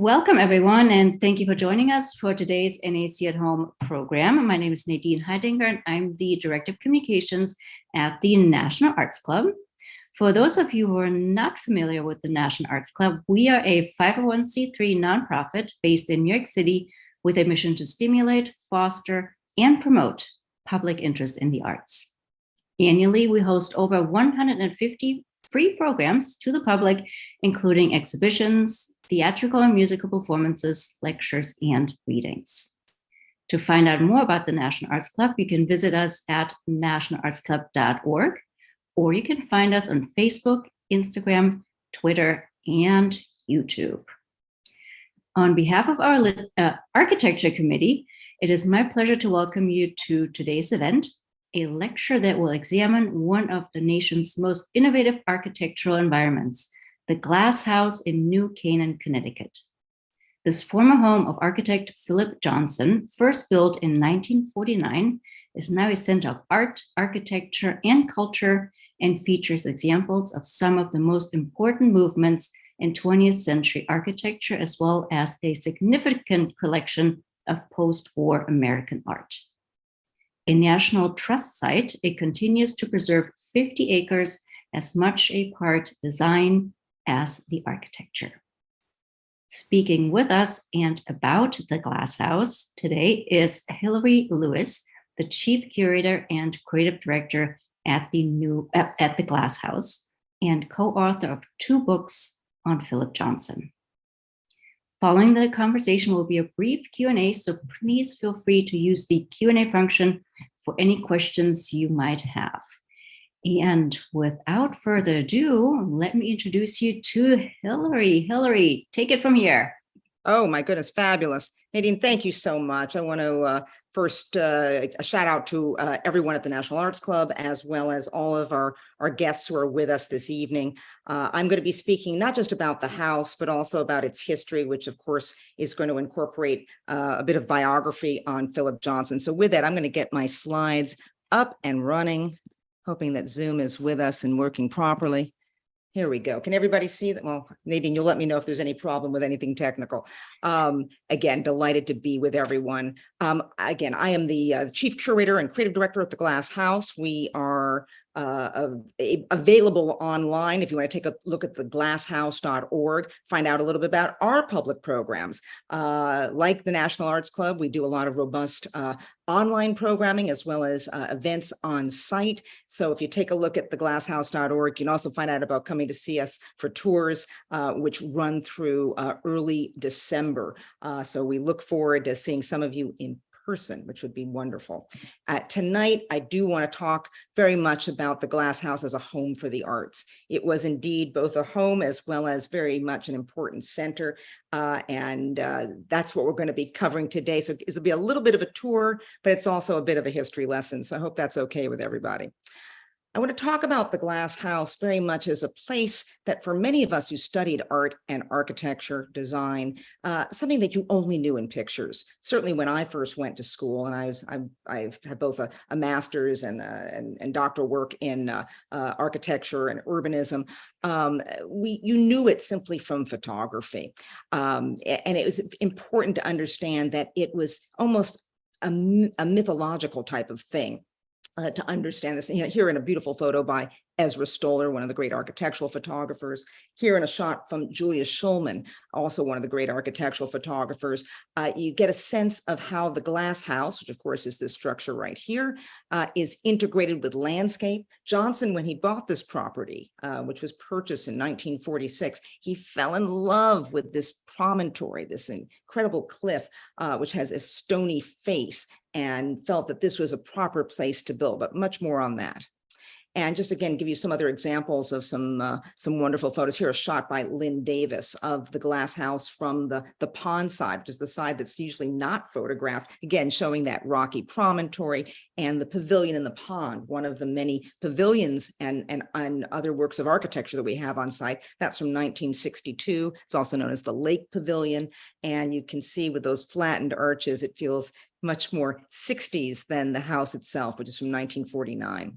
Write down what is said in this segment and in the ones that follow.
Welcome, everyone, and thank you for joining us for today's NAC at Home program. My name is Nadine Heidinger, and I'm the Director of Communications at the National Arts Club. For those of you who are not familiar with the National Arts Club, we are a 501c3 nonprofit based in New York City with a mission to stimulate, foster, and promote public interest in the arts. Annually, we host over 150 free programs to the public, including exhibitions, theatrical and musical performances, lectures, and readings. To find out more about the National Arts Club, you can visit us at nationalartsclub.org, or you can find us on Facebook, Instagram, Twitter, and YouTube. On behalf of our Architecture Committee, it is my pleasure to welcome you to today's event, a lecture that will examine one of the nation's most innovative architectural environments, the Glass House in New Canaan, Connecticut. This former home of architect Philip Johnson, first built in 1949, is now a center of art, architecture, and culture, and features examples of some of the most important movements in 20th century architecture, as well as a significant collection of post-war American art. A National Trust site, it continues to preserve 50 acres, as much a part design as the architecture. Speaking with us and about the Glass House today is Hilary Lewis, the Chief Curator and Creative Director at the Glass House, and co-author of 2 books on Philip Johnson. Following the conversation will be a brief Q&A, so please feel free to use the Q&A function for any questions you might have. And without further ado, let me introduce you to Hilary. Hilary, take it from here. Oh, my goodness, fabulous. Nadine, thank you so much. I want to first a shout out to everyone at the National Arts Club, as well as all of our guests who are with us this evening. I'm going to be speaking not just about the house, but also about its history, which of course is going to incorporate a bit of biography on Philip Johnson. So with that, I'm going to get my slides up and running, hoping that Zoom is with us and working properly. Here we go. Can everybody see that? Well, Nadine, you'll let me know if there's any problem with anything technical. Again, delighted to be with everyone. Again, I am the Chief Curator and Creative Director at the Glass House. We are available online if you want to take a look at the glasshouse.org, find out a little bit about our public programs. Like the National Arts Club, we do a lot of robust online programming as well as events on site. So if you take a look at the glasshouse.org, you can also find out about coming to see us for tours, which run through early December. So we look forward to seeing some of you in person, which would be wonderful. Tonight, I do want to talk very much about the Glass House as a home for the arts. It was indeed both a home as well as very much an important center. And that's what we're going to be covering today. So it'll be a little bit of a tour, but it's also a bit of a history lesson. So I hope that's okay with everybody. I want to talk about the Glass House very much as a place that for many of us who studied art and architecture, design, something that you only knew in pictures. Certainly when I first went to school, and I've had both a master's and doctoral work in architecture and urbanism, you knew it simply from photography. And it was important to understand that it was almost a mythological type of thing. To understand this, here in a beautiful photo by Ezra Stoller, one of the great architectural photographers. Here in a shot from Julius Schulman, also one of the great architectural photographers. You get a sense of how the Glass House, which of course is this structure right here, is integrated with landscape. Johnson, when he bought this property, which was purchased in 1946, he fell in love with this promontory, this incredible cliff, which has a stony face, and felt that this was a proper place to build, but much more on that. And just again, give you some other examples of some wonderful photos. Here, a shot by Lynn Davis of the Glass House from the pond side, which is the side that's usually not photographed. Again, showing that rocky promontory and the pavilion in the pond, one of the many pavilions and other works of architecture that we have on site. That's from 1962. It's also known as the Lake Pavilion. And you can see with those flattened arches, it feels much more 60s than the house itself, which is from 1949.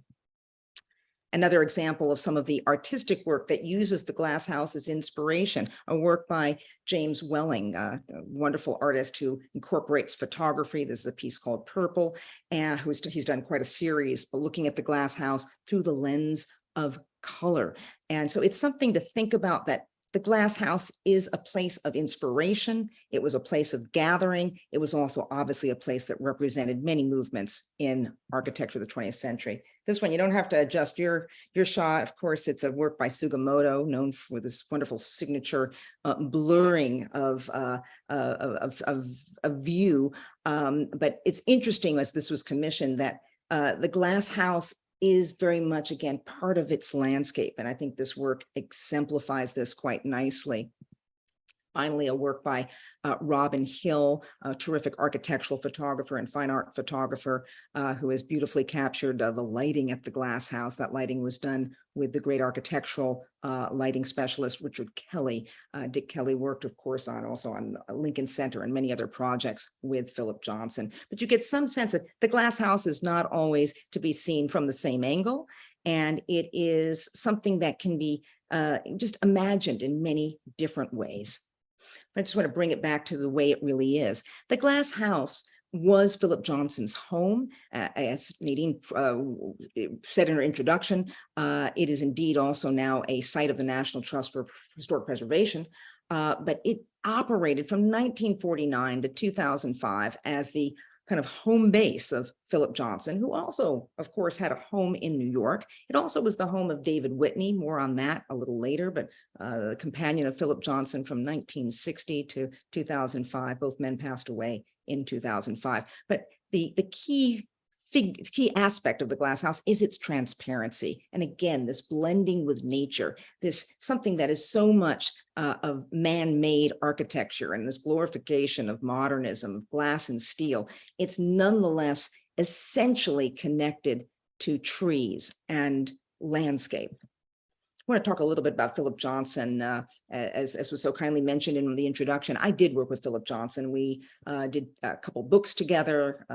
Another example of some of the artistic work that uses the glass house as inspiration, a work by James Welling, a wonderful artist who incorporates photography. This is a piece called Purple, and he's done quite a series looking at the glass house through the lens of color. And so it's something to think about, that the glass house is a place of inspiration. It was a place of gathering. It was also obviously a place that represented many movements in architecture of the 20th century. This one, you don't have to adjust your shot. Of course, it's a work by Sugimoto, known for this wonderful signature blurring of view. But it's interesting, as this was commissioned, that the glass house is very much, again, part of its landscape. And I think this work exemplifies this quite nicely. Finally, a work by Robin Hill, a terrific architectural photographer and fine art photographer, who has beautifully captured the lighting at the glass house. That lighting was done with the great architectural lighting specialist, Richard Kelly. Dick Kelly worked, of course, also on Lincoln Center and many other projects with Philip Johnson. But you get some sense that the glass house is not always to be seen from the same angle. And it is something that can be just imagined in many different ways. I just want to bring it back to the way it really is. The glass house was Philip Johnson's home. As Nadine said in her introduction, it is indeed also now a site of the National Trust for Historic Preservation, but it operated from 1949 to 2005 as the kind of home base of Philip Johnson, who also, of course, had a home in New York. It also was the home of David Whitney, more on that a little later, but the companion of Philip Johnson from 1960 to 2005. Both men passed away in 2005. But the key aspect of the glass house is its transparency. And again, this blending with nature, this something that is so much of man-made architecture and this glorification of modernism, of glass and steel. It's nonetheless essentially connected to trees and landscape. I want to talk a little bit about Philip Johnson, as was so kindly mentioned in the introduction. I did work with Philip Johnson. We did a couple books together,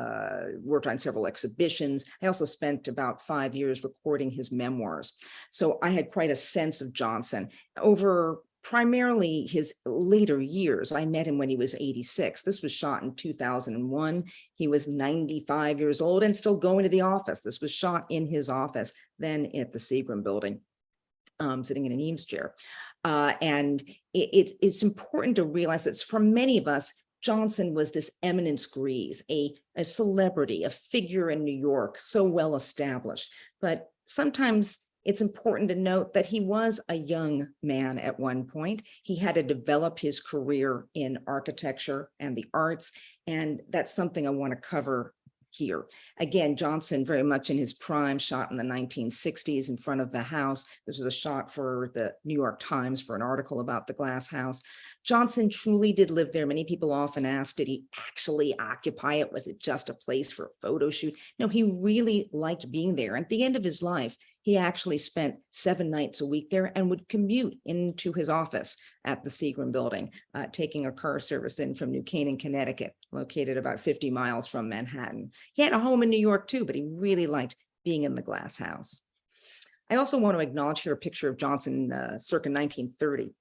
worked on several exhibitions. I also spent about 5 years recording his memoirs. So I had quite a sense of Johnson. Over primarily his later years, I met him when he was 86. This was shot in 2001. He was 95 years old and still going to the office. This was shot in his office, then at the Seagram building. Sitting in an Eames chair. And it's important to realize that for many of us, Johnson was this eminence grise, a celebrity, a figure in New York, so well established. But sometimes it's important to note that he was a young man at one point. He had to develop his career in architecture and the arts, and that's something I want to cover here. Again, Johnson very much in his prime, shot in the 1960s in front of the house. This was a shot for the New York Times for an article about the glass house. Johnson truly did live there. Many people often ask, did he actually occupy it? Was it just a place for a photo shoot? No, he really liked being there. At the end of his life, he actually spent 7 nights a week there and would commute into his office at the Seagram building, taking a car service in from New Canaan, Connecticut, located about 50 miles from Manhattan. He had a home in New York too, but he really liked being in the glass house. I also want to acknowledge here a picture of Johnson circa 1930.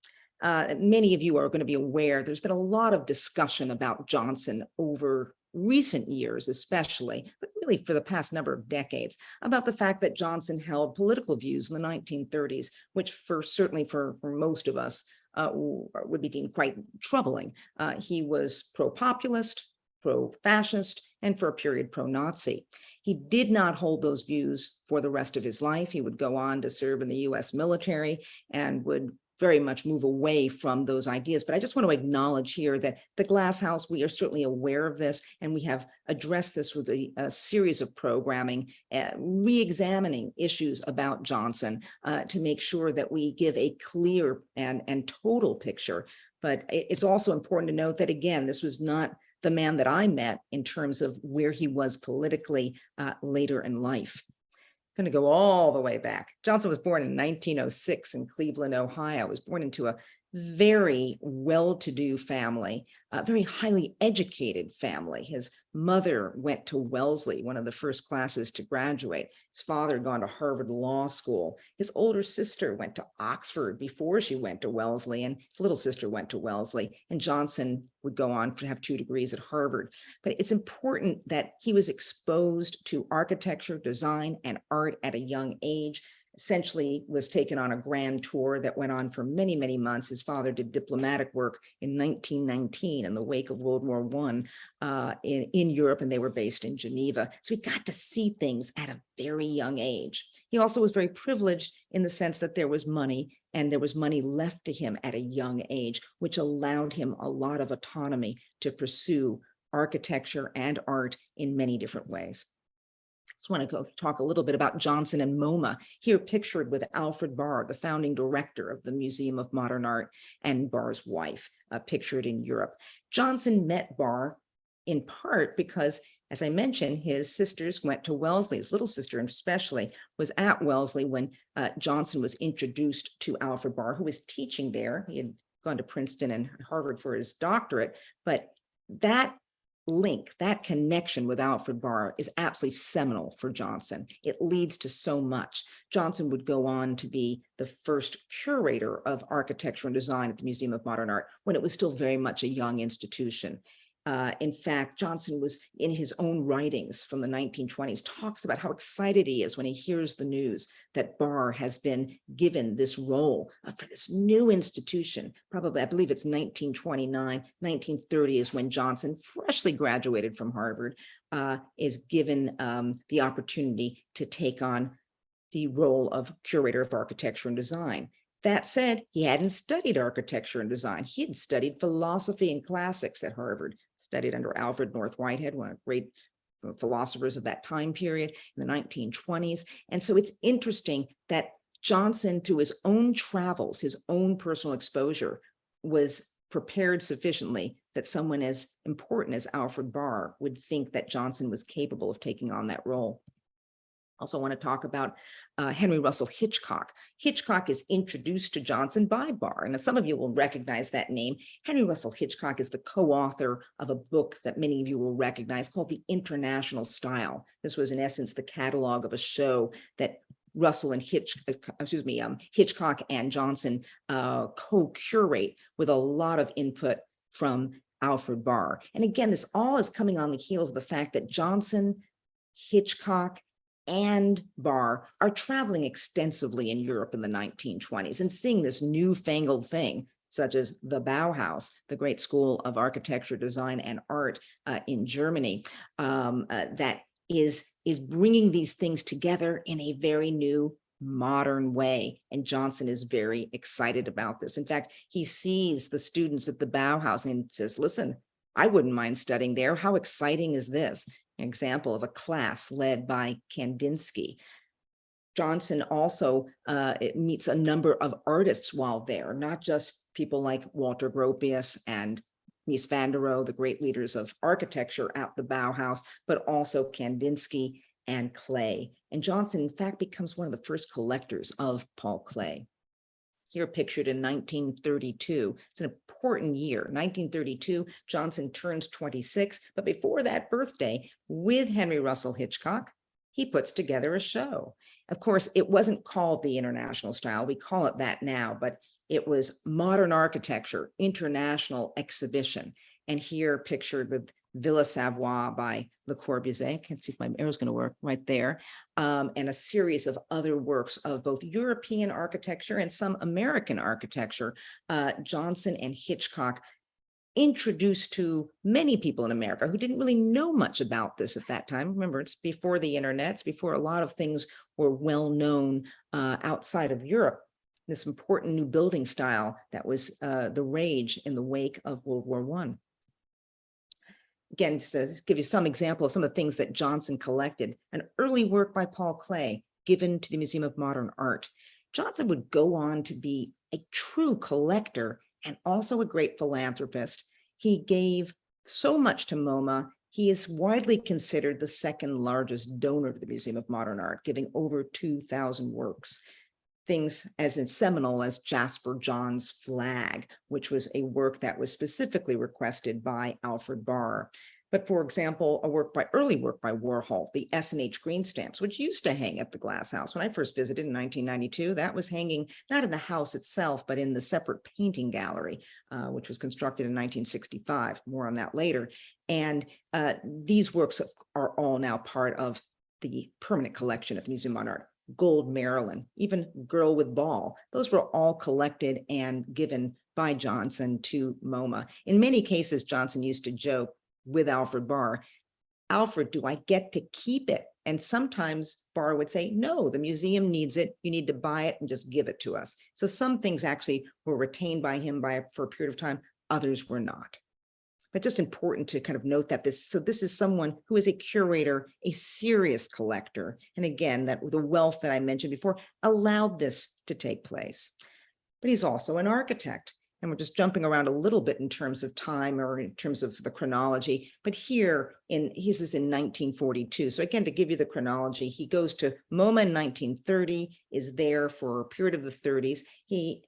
Many of you are going to be aware there's been a lot of discussion about Johnson over recent years, especially, but really for the past number of decades, about the fact that Johnson held political views in the 1930s, which certainly for most of us would be deemed quite troubling. He was pro-populist, pro-fascist, and for a period pro-Nazi. He did not hold those views for the rest of his life. He would go on to serve in the US military and would very much move away from those ideas. But I just want to acknowledge here that the glass house, we are certainly aware of this, and we have addressed this with a series of programming, re-examining issues about Johnson to make sure that we give a clear and total picture. But it's also important to note that, again, this was not the man that I met in terms of where he was politically later in life. Going to go all the way back. Johnson was born in 1906 in Cleveland, Ohio. Was born into a very well-to-do family, a very highly educated family. His mother went to Wellesley, one of the first classes to graduate. His father had gone to Harvard Law School. His older sister went to Oxford before she went to Wellesley, and his little sister went to Wellesley. And Johnson would go on to have 2 degrees at Harvard. But it's important that he was exposed to architecture, design, and art at a young age. Essentially was taken on a grand tour that went on for many, many months. His father did diplomatic work in 1919 in the wake of World War I in Europe, and they were based in Geneva. So he got to see things at a very young age. He also was very privileged in the sense that there was money, and there was money left to him at a young age, which allowed him a lot of autonomy to pursue architecture and art in many different ways. Just want to go talk a little bit about Johnson and Moma, here pictured with Alfred Barr, the founding director of the Museum of Modern Art, and Barr's wife, pictured in Europe. Johnson met Barr in part because, as I mentioned, his sisters went to Wellesley. His little sister especially was at Wellesley when Johnson was introduced to Alfred Barr, who was teaching there. He had gone to Princeton and Harvard for his doctorate, but that link, that connection with Alfred Barr is absolutely seminal for Johnson. It leads to so much. Johnson would go on to be the first curator of architecture and design at the Museum of Modern Art when it was still very much a young institution. In fact, Johnson was, in his own writings from the 1920s, talks about how excited he is when he hears the news that Barr has been given this role for this new institution. Probably, I believe it's 1929, 1930 is when Johnson, freshly graduated from Harvard, is given the opportunity to take on the role of curator of architecture and design. That said, he hadn't studied architecture and design. He had studied philosophy and classics at Harvard, studied under Alfred North Whitehead, one of the great philosophers of that time period in the 1920s. And so it's interesting that Johnson, through his own travels, his own personal exposure, was prepared sufficiently that someone as important as Alfred Barr would think that Johnson was capable of taking on that role. Also want to talk about Henry Russell Hitchcock. Hitchcock is introduced to Johnson by Barr, and some of you will recognize that name. Henry Russell Hitchcock is the co-author of a book that many of you will recognize called The International Style. This was in essence the catalog of a show that Russell and Hitchcock and Johnson co-curate with a lot of input from Alfred Barr. And again, this all is coming on the heels of the fact that Johnson, Hitchcock, and Barr are traveling extensively in Europe in the 1920s and seeing this newfangled thing, such as the Bauhaus, the great school of architecture, design, and art in Germany, that is bringing these things together in a very new, modern way. And Johnson is very excited about this. In fact, he sees the students at the Bauhaus and says, listen, I wouldn't mind studying there. How exciting is this? An example of a class led by Kandinsky. Johnson also meets a number of artists while there, not just people like Walter Gropius and Mies van der Rohe, the great leaders of architecture at the Bauhaus, but also Kandinsky and Klee. And Johnson, in fact, becomes one of the first collectors of Paul Klee. Here pictured in 1932. It's an important year. 1932, Johnson turns 26, but before that birthday, with Henry Russell Hitchcock, he puts together a show. Of course, it wasn't called the International Style. We call it that now, but it was Modern Architecture International Exhibition. And here pictured with Villa Savoye by Le Corbusier. I can't see if my arrow is going to work right there. And a series of other works of both European architecture and some American architecture. Johnson and Hitchcock introduced to many people in America who didn't really know much about this at that time. Remember, it's before the internet, it's before a lot of things were well known outside of Europe. This important new building style that was the rage in the wake of World War I. Again, just to give you some example of some of the things that Johnson collected, an early work by Paul Klee given to the Museum of Modern Art. Johnson would go on to be a true collector and also a great philanthropist. He gave so much to MoMA. He is widely considered the second largest donor to the Museum of Modern Art, giving over 2,000 works. things as seminal as Jasper John's Flag, which was a work that was specifically requested by Alfred Barr. But for example, early work by Warhol, the S&H green stamps, which used to hang at the Glass House. When I first visited in 1992, that was hanging not in the house itself, but in the separate painting gallery, which was constructed in 1965. More on that later. And these works are all now part of the permanent collection at the Museum of Modern Art. Gold Maryland, even Girl with Ball, those were all collected and given by Johnson to MoMA. In many cases, Johnson used to joke with Alfred Barr, Alfred, do I get to keep it? And sometimes Barr would say, no, the museum needs it. You need to buy it and just give it to us. So some things actually were retained by him for a period of time. Others were not. But just important to kind of note that this is someone who is a curator, a serious collector. And again, that the wealth that I mentioned before allowed this to take place. But he's also an architect. And we're just jumping around a little bit in terms of time or in terms of the chronology. But here his is in 1942. So again, to give you the chronology, he goes to MoMA in 1930, is there for a period of the 30s. He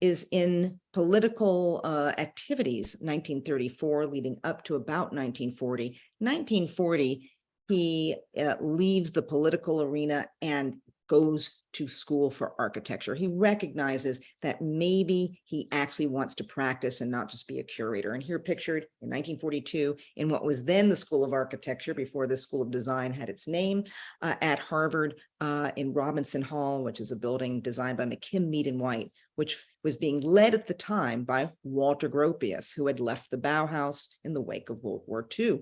is in political activities 1934 leading up to about 1940. 1940, he leaves the political arena and goes to school for architecture. He recognizes that maybe he actually wants to practice and not just be a curator. And here pictured in 1942 in what was then the School of Architecture before the School of Design had its name at Harvard in Robinson Hall, which is a building designed by McKim, Mead and White, which was being led at the time by Walter Gropius, who had left the Bauhaus in the wake of World War II.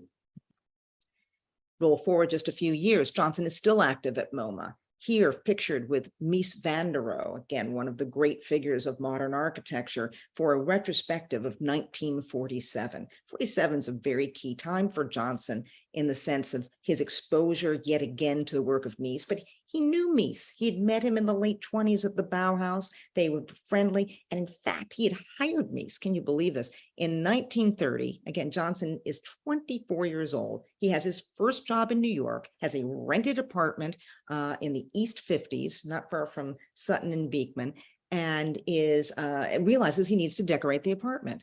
Roll forward just a few years, Johnson is still active at MoMA. Here pictured with Mies van der Rohe, again, one of the great figures of modern architecture, for a retrospective of 1947. 47 is a very key time for Johnson in the sense of his exposure yet again to the work of Mies, but he knew Mies. He had met him in the late 20s at the Bauhaus. They were friendly. And in fact, he had hired Mies. Can you believe this? In 1930, again, Johnson is 24 years old. He has his first job in New York, has a rented apartment in the East 50s, not far from Sutton and Beekman, and realizes he needs to decorate the apartment.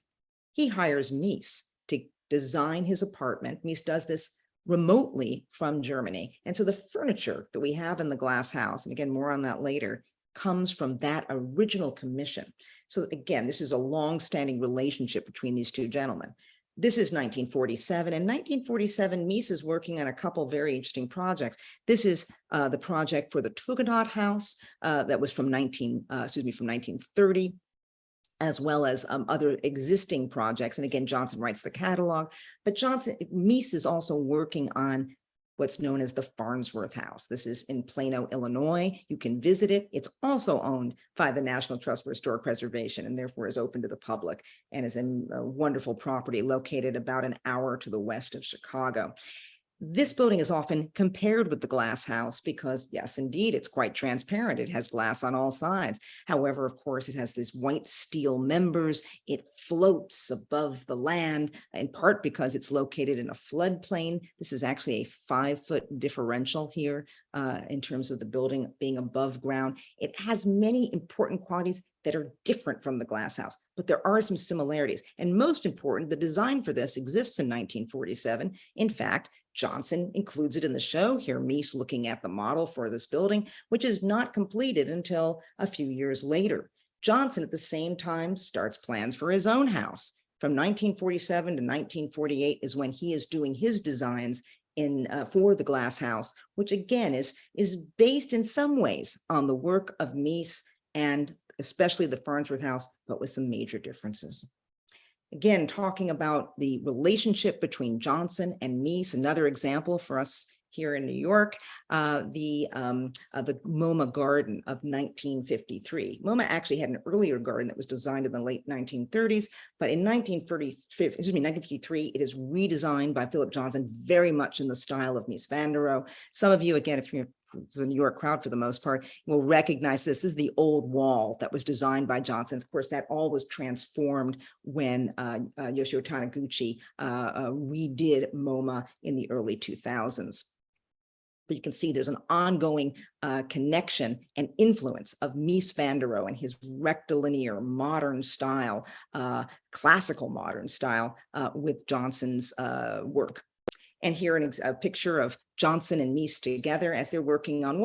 He hires Mies to design his apartment. Mies does this remotely from Germany. And so the furniture that we have in the Glass House, and again, more on that later, comes from that original commission. So again, this is a long-standing relationship between these two gentlemen. This is 1947. In 1947, Mies is working on a couple very interesting projects. This is the project for the Truganot House that was from 1930. As well as other existing projects. And again, Johnson writes the catalog, but Mies is also working on what's known as the Farnsworth House. This is in Plano, Illinois. You can visit it. It's also owned by the National Trust for Historic Preservation and therefore is open to the public and is in a wonderful property located about an hour to the west of Chicago. This building is often compared with the Glass House because, yes, indeed, it's quite transparent. It has glass on all sides. However, of course, it has these white steel members. It floats above the land, in part because it's located in a floodplain. This is actually a 5-foot differential here in terms of the building being above ground. It has many important qualities that are different from the Glass House, but there are some similarities. And most important, the design for this exists in 1947. In fact, Johnson includes it in the show. Here, Mies looking at the model for this building, which is not completed until a few years later. Johnson, at the same time, starts plans for his own house. From 1947 to 1948 is when he is doing his designs for the Glass House, which again is based in some ways on the work of Mies and especially the Farnsworth House, but with some major differences. Again, talking about the relationship between Johnson and Mies, another example for us here in New York, the Moma Garden of 1953. Moma actually had an earlier garden that was designed in the late 1930s, but in 1953, it is redesigned by Philip Johnson, very much in the style of Mies van der Rohe. Some of you, again, if you're it's a New York crowd for the most part, will recognize this. This is the old wall that was designed by Johnson. Of course, that all was transformed when Yoshio Taniguchi redid MoMA in the early 2000s. But you can see there's an ongoing connection and influence of Mies van der Rohe and his rectilinear modern style, classical modern style with Johnson's work. And here a picture of Johnson and Mies together as they're working on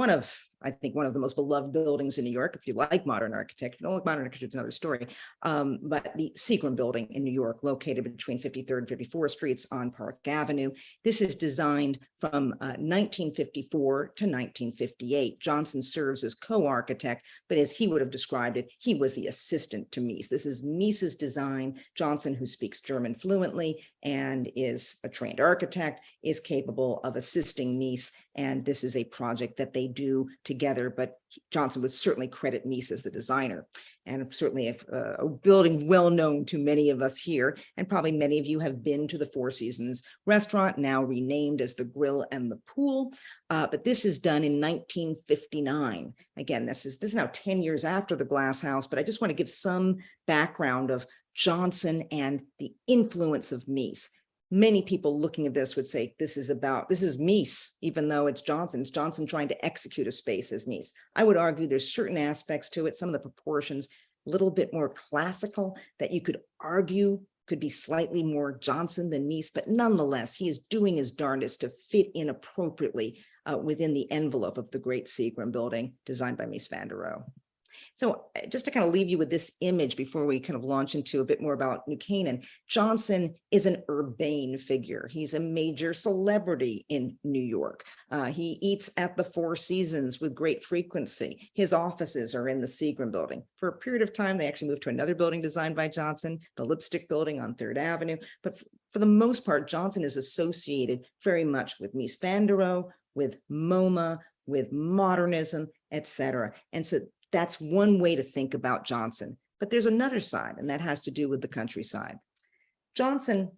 I think one of the most beloved buildings in New York. If you like modern architecture, if you don't like modern architecture, it's another story. But the Seagram building in New York, located between 53rd and 54th Streets on Park Avenue. This is designed from 1954 to 1958. Johnson serves as co-architect, but as he would have described it, he was the assistant to Mies. This is Mies's design. Johnson, who speaks German fluently and is a trained architect, is capable of assisting Mies. And this is a project that they do together, but Johnson would certainly credit Mies as the designer. And certainly a building well known to many of us here, and probably many of you have been to the Four Seasons restaurant, now renamed as the Grill and the Pool. But this is done in 1959. Again, this is now 10 years after the Glass House, but I just want to give some background of Johnson and the influence of Mies. Many people looking at this would say, this is Mies, even though it's Johnson. It's Johnson trying to execute a space as Mies. I would argue there's certain aspects to it, some of the proportions, a little bit more classical, that you could argue could be slightly more Johnson than Mies, but nonetheless, he is doing his darndest to fit in appropriately within the envelope of the great Seagram building designed by Mies van der Rohe. So just to kind of leave you with this image before we kind of launch into a bit more about New Canaan, Johnson is an urbane figure. He's a major celebrity in New York. He eats at the Four Seasons with great frequency. His offices are in the Seagram building. For a period of time, they actually moved to another building designed by Johnson, the Lipstick building on 3rd Avenue. But for the most part, Johnson is associated very much with Mies van der Rohe, with MoMA, with modernism, etc. And so that's one way to think about Johnson. But there's another side, and that has to do with the countryside. Johnson,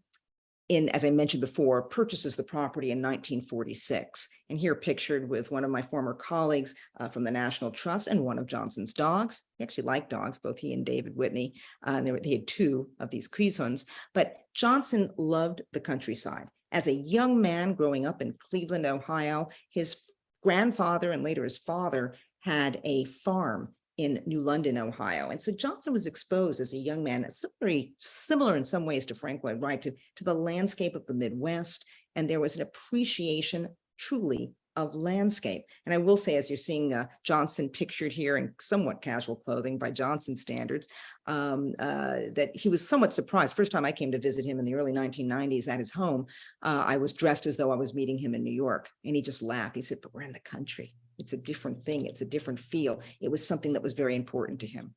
as I mentioned before, purchases the property in 1946. And here pictured with one of my former colleagues from the National Trust and one of Johnson's dogs. He actually liked dogs, both he and David Whitney. They had 2 of these Quizons. But Johnson loved the countryside. As a young man growing up in Cleveland, Ohio, his grandfather and later his father had a farm in New London, Ohio. And so Johnson was exposed as a young man, very similar in some ways to Frank Lloyd Wright, to the landscape of the Midwest. And there was an appreciation truly of landscape. And I will say, as you're seeing Johnson pictured here in somewhat casual clothing by Johnson standards, that he was somewhat surprised. First time I came to visit him in the early 1990s at his home, I was dressed as though I was meeting him in New York. And he just laughed. He said, but we're in the country. It's a different thing. It's a different feel. It was something that was very important to him.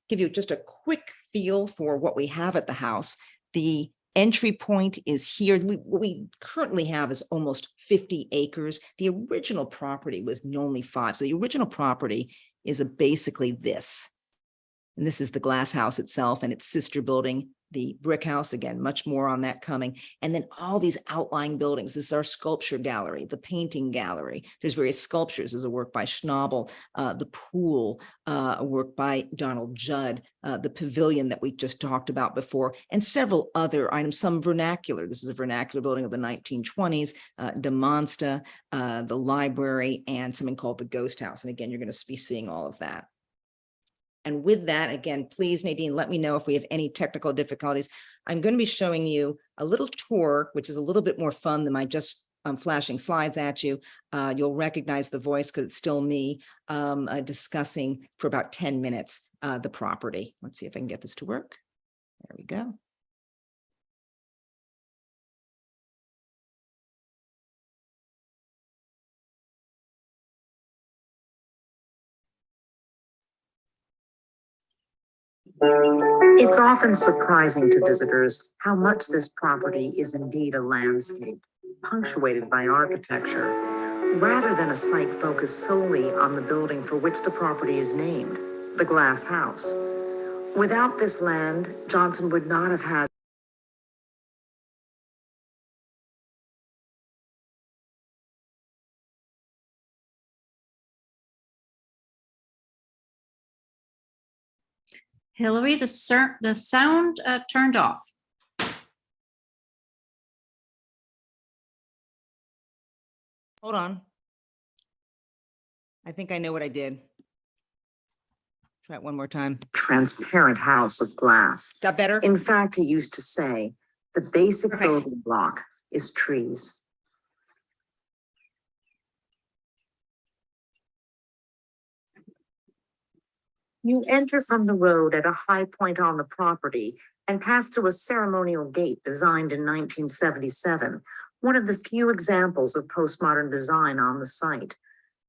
Give you just a quick feel for what we have at the house. The entry point is here. What we currently have is almost 50 acres. The original property was only 5. So the original property is basically this. And this is the Glass House itself and its sister building, the Brick House. Again, much more on that coming. And then all these outlying buildings. This is our sculpture gallery, the painting gallery. There's various sculptures. There's a work by Schnabel, the pool, a work by Donald Judd, the pavilion that we just talked about before, and several other items, some vernacular. This is a vernacular building of the 1920s, De Monsta, the library, and something called the Ghost House. And again, you're going to be seeing all of that. And with that, again, please, Nadine, let me know if we have any technical difficulties. I'm going to be showing you a little tour, which is a little bit more fun than my just flashing slides at you. You'll recognize the voice because it's still me discussing for about 10 minutes the property. Let's see if I can get this to work. There we go. It's often surprising to visitors how much this property is indeed a landscape, punctuated by architecture, rather than a site focused solely on the building for which the property is named, the Glass House. Without this land, Johnson would not have had Hilary, the sound turned off. Hold on. I think I know what I did. Try it one more time. Transparent house of glass. Is that better? In fact, he used to say, the basic Perfect. building block is trees. You enter from the road at a high point on the property and pass through a ceremonial gate designed in 1977, one of the few examples of postmodern design on the site.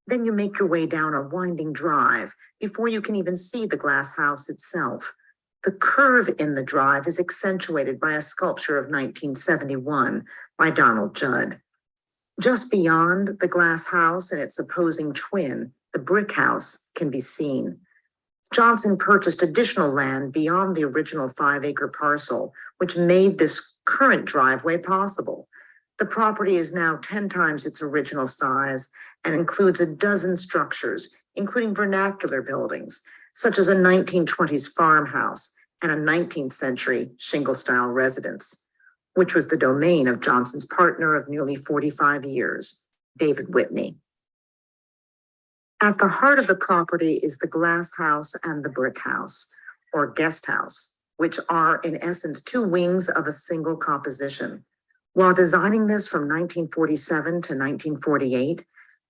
Then you make your way down a winding drive before you can even see the glass house itself. The curve in the drive is accentuated by a sculpture of 1971 by Donald Judd. Just beyond the glass house and its opposing twin, the brick house, can be seen. Johnson purchased additional land beyond the original 5-acre parcel, which made this current driveway possible. The property is now 10 times its original size and includes a dozen structures, including vernacular buildings, such as a 1920s farmhouse and a 19th century shingle-style residence, which was the domain of Johnson's partner of nearly 45 years, David Whitney. At the heart of the property is the glass house and the brick house, or guest house, which are in essence 2 wings of a single composition. While designing this from 1947 to 1948,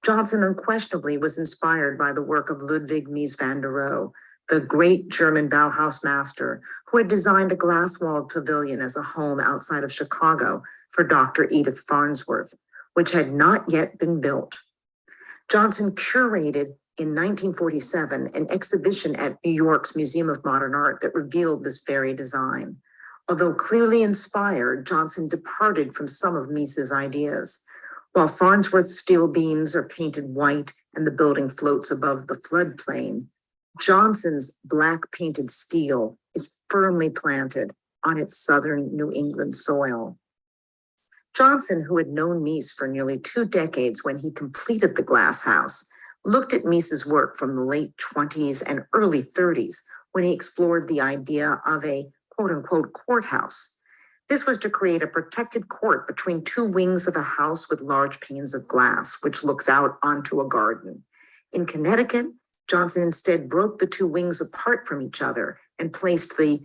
Johnson unquestionably was inspired by the work of Ludwig Mies van der Rohe, the great German Bauhaus master who had designed a glass-walled pavilion as a home outside of Chicago for Dr. Edith Farnsworth, which had not yet been built. Johnson curated in 1947 an exhibition at New York's Museum of Modern Art that revealed this very design. Although clearly inspired, Johnson departed from some of Mies's ideas. While Farnsworth's steel beams are painted white and the building floats above the floodplain, Johnson's black painted steel is firmly planted on its southern New England soil. Johnson, who had known Mies for nearly 2 decades when he completed the glass house, looked at Mies's work from the late 20s and early 30s when he explored the idea of a quote-unquote courthouse. This was to create a protected court between 2 wings of a house with large panes of glass, which looks out onto a garden. In Connecticut, Johnson instead broke the 2 wings apart from each other and placed the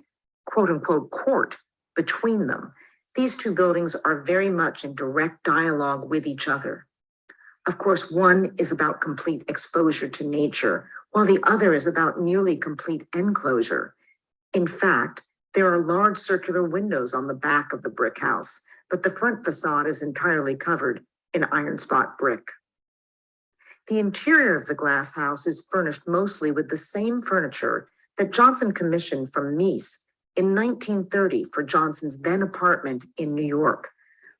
quote-unquote court between them. These 2 buildings are very much in direct dialogue with each other. Of course, one is about complete exposure to nature, while the other is about nearly complete enclosure. In fact, there are large circular windows on the back of the brick house, but the front facade is entirely covered in iron spot brick. The interior of the glass house is furnished mostly with the same furniture that Johnson commissioned from Mies in 1930 for Johnson's then apartment in New York.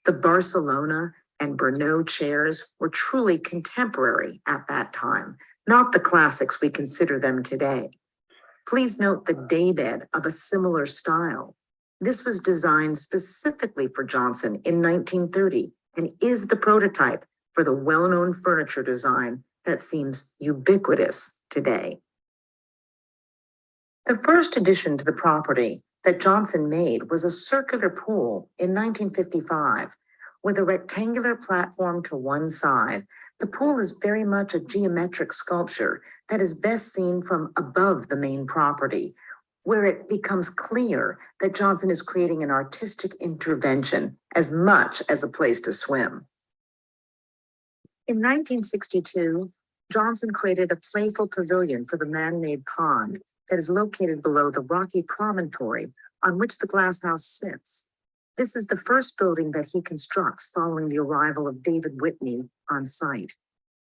The Barcelona and Brno chairs were truly contemporary at that time, not the classics we consider them today. Please note the daybed of a similar style. This was designed specifically for Johnson in 1930 and is the prototype for the well-known furniture design that seems ubiquitous today. The first addition to the property that Johnson made was a circular pool in 1955 with a rectangular platform to one side. The pool is very much a geometric sculpture that is best seen from above the main property, where it becomes clear that Johnson is creating an artistic intervention as much as a place to swim. In 1962, Johnson created a playful pavilion for the man-made pond that is located below the rocky promontory on which the glass house sits. This is the first building that he constructs following the arrival of David Whitney on site.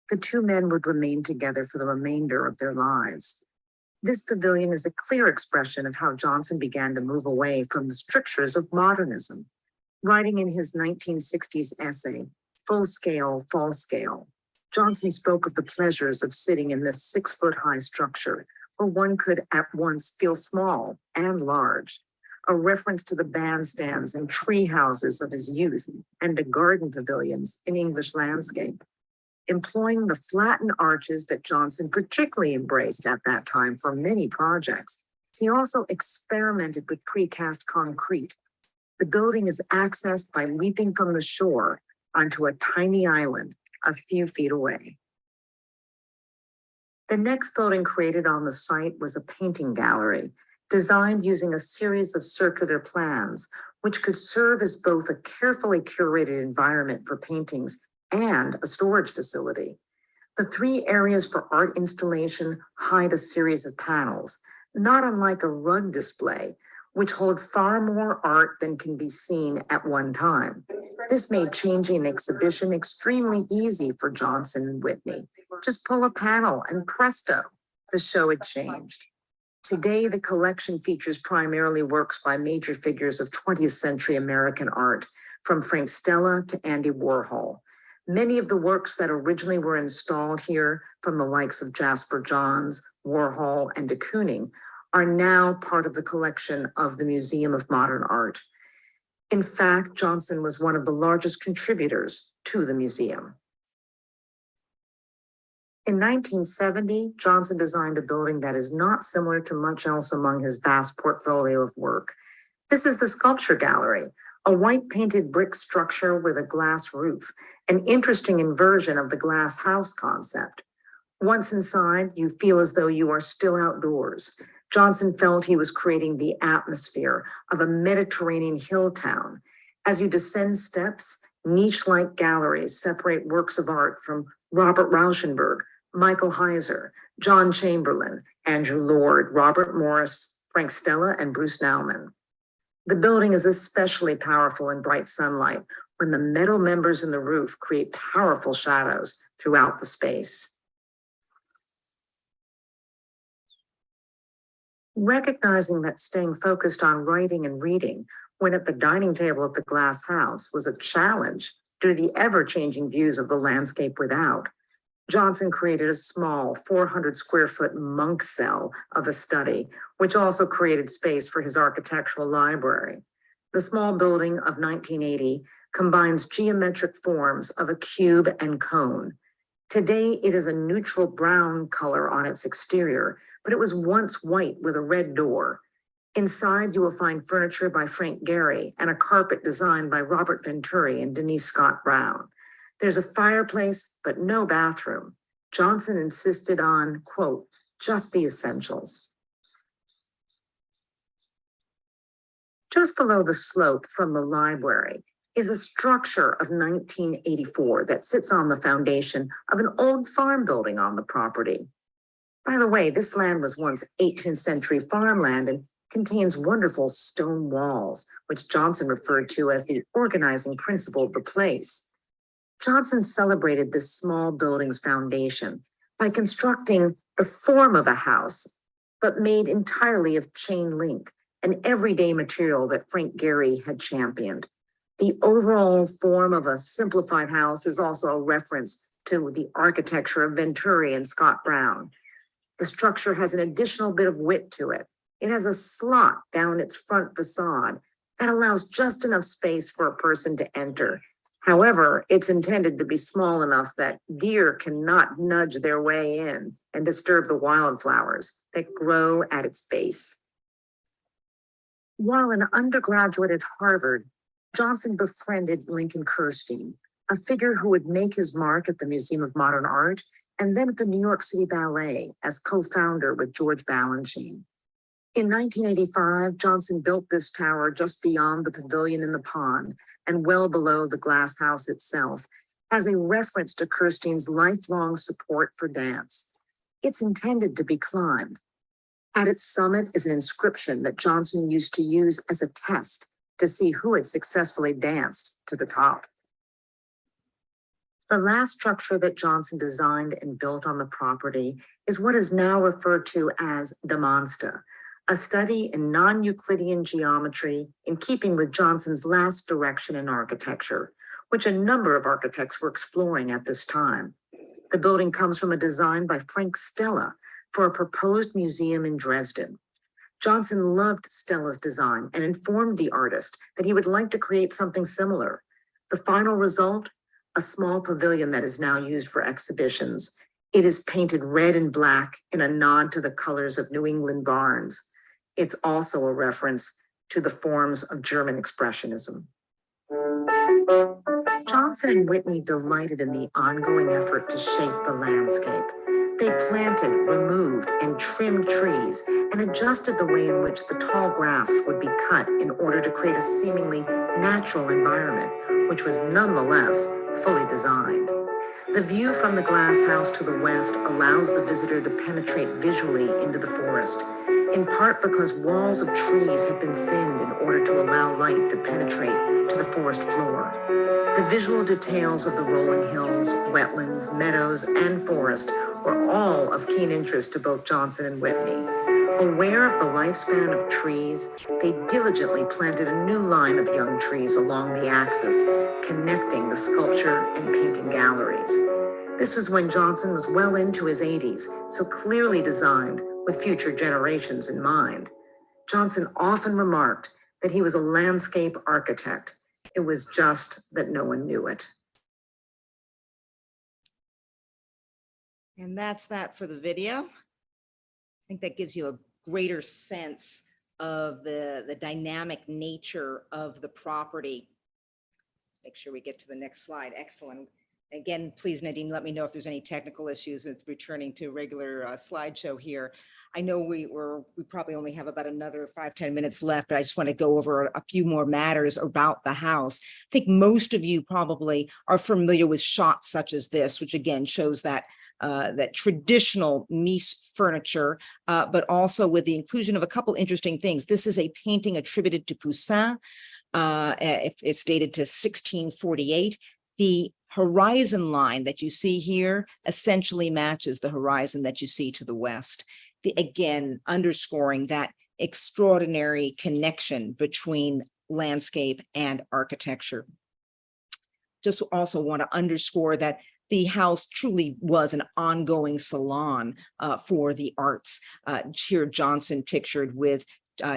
The 2 men would remain together for the remainder of their lives. This pavilion is a clear expression of how Johnson began to move away from the strictures of modernism. Writing in his 1960s essay, Full Scale, Fall Scale, Johnson spoke of the pleasures of sitting in this 6-foot-high structure where one could at once feel small and large, a reference to the bandstands and tree houses of his youth and to garden pavilions in English landscape. Employing the flattened arches that Johnson particularly embraced at that time for many projects, he also experimented with precast concrete. The building is accessed by leaping from the shore onto a tiny island a few feet away. The next building created on the site was a painting gallery, designed using a series of circular plans, which could serve as both a carefully curated environment for paintings and a storage facility. The three areas for art installation hide a series of panels, not unlike a rug display, which hold far more art than can be seen at one time. This made changing an exhibition extremely easy for Johnson and Whitney. Just pull a panel and presto, the show had changed. Today, the collection features primarily works by major figures of 20th century American art, from Frank Stella to Andy Warhol. Many of the works that originally were installed here, from the likes of Jasper Johns, Warhol, and de Kooning, are now part of the collection of the Museum of Modern Art. In fact, Johnson was one of the largest contributors to the museum. In 1970, Johnson designed a building that is not similar to much else among his vast portfolio of work. This is the Sculpture Gallery, a white painted brick structure with a glass roof, an interesting inversion of the glass house concept. Once inside, you feel as though you are still outdoors. Johnson felt he was creating the atmosphere of a Mediterranean hill town. As you descend steps, niche-like galleries separate works of art from Robert Rauschenberg, Michael Heiser, John Chamberlain, Andrew Lord, Robert Morris, Frank Stella, and Bruce Nauman. The building is especially powerful in bright sunlight when the metal members in the roof create powerful shadows throughout the space. Recognizing that staying focused on writing and reading when at the dining table of the glass house was a challenge due to the ever-changing views of the landscape without, Johnson created a small 400 square foot monk cell of a study, which also created space for his architectural library. The small building of 1980 combines geometric forms of a cube and cone. Today, it is a neutral brown color on its exterior, but it was once white with a red door. Inside, you will find furniture by Frank Gehry and a carpet designed by Robert Venturi and Denise Scott Brown. There's a fireplace, but no bathroom. Johnson insisted on, quote, just the essentials. Just below the slope from the library is a structure of 1984 that sits on the foundation of an old farm building on the property. By the way, this land was once 18th century farmland and contains wonderful stone walls, which Johnson referred to as the organizing principle of the place. Johnson celebrated this small building's foundation by constructing the form of a house, but made entirely of chain link, an everyday material that Frank Gehry had championed. The overall form of a simplified house is also a reference to the architecture of Venturi and Scott Brown. The structure has an additional bit of wit to it. It has a slot down its front facade that allows just enough space for a person to enter. However, it's intended to be small enough that deer cannot nudge their way in and disturb the wildflowers that grow at its base. While an undergraduate at Harvard, Johnson befriended Lincoln Kirstein, a figure who would make his mark at the Museum of Modern Art and then at the New York City Ballet as co-founder with George Balanchine. In 1985, Johnson built this tower just beyond the pavilion in the pond and well below the glass house itself as a reference to Kirstein's lifelong support for dance. It's intended to be climbed. At its summit is an inscription that Johnson used to use as a test to see who had successfully danced to the top. The last structure that Johnson designed and built on the property is what is now referred to as the Monster, a study in non-Euclidean geometry in keeping with Johnson's last direction in architecture, which a number of architects were exploring at this time. The building comes from a design by Frank Stella for a proposed museum in Dresden. Johnson loved Stella's design and informed the artist that he would like to create something similar. The final result, a small pavilion that is now used for exhibitions. It is painted red and black in a nod to the colors of New England barns. It's also a reference to the forms of German Expressionism. Johnson and Whitney delighted in the ongoing effort to shape the landscape. They planted, removed, and trimmed trees and adjusted the way in which the tall grass would be cut in order to create a seemingly natural environment, which was nonetheless fully designed. The view from the glass house to the west allows the visitor to penetrate visually into the forest, in part because walls of trees have been thinned in order to allow light to penetrate to the forest floor. The visual details of the rolling hills, wetlands, meadows, and forest were all of keen interest to both Johnson and Whitney. Aware of the lifespan of trees, they diligently planted a new line of young trees along the axis, connecting the sculpture and painting galleries. This was when Johnson was well into his 80s, so clearly designed with future generations in mind. Johnson often remarked that he was a landscape architect. It was just that no one knew it. And that's that for the video. I think that gives you a greater sense of the dynamic nature of the property. Make sure we get to the next slide. Excellent. Again, please, Nadine, let me know if there's any technical issues with returning to regular slideshow here. I know we probably only have about another 5-10 minutes left, but I just want to go over a few more matters about the house. I think most of you probably are familiar with shots such as this, which again shows that that traditional Mies furniture, but also with the inclusion of a couple interesting things. This is a painting attributed to Poussin. It's dated to 1648. The horizon line that you see here essentially matches the horizon that you see to the west. Again, underscoring that extraordinary connection between landscape and architecture. Just also want to underscore that the house truly was an ongoing salon for the arts. Here, Johnson pictured with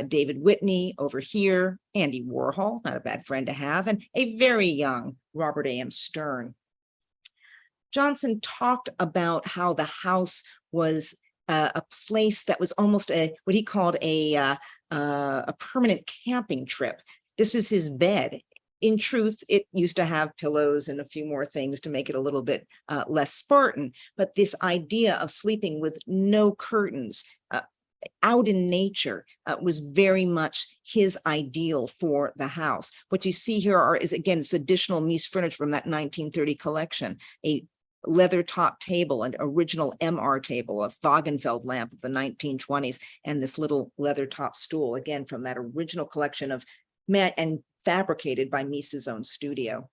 David Whitney over here, Andy Warhol, not a bad friend to have, and a very young Robert A.M. Stern. Johnson talked about how the house was a place that was almost what he called a permanent camping trip. This was his bed. In truth, it used to have pillows and a few more things to make it a little bit less Spartan. But this idea of sleeping with no curtains out in nature was very much his ideal for the house. What you see here is, again, this additional Mies furniture from that 1930 collection, a leather top table, an original MR table, a Wagenfeld lamp of the 1920s, and this little leather top stool, again, from that original collection of and fabricated by Mies's own studio.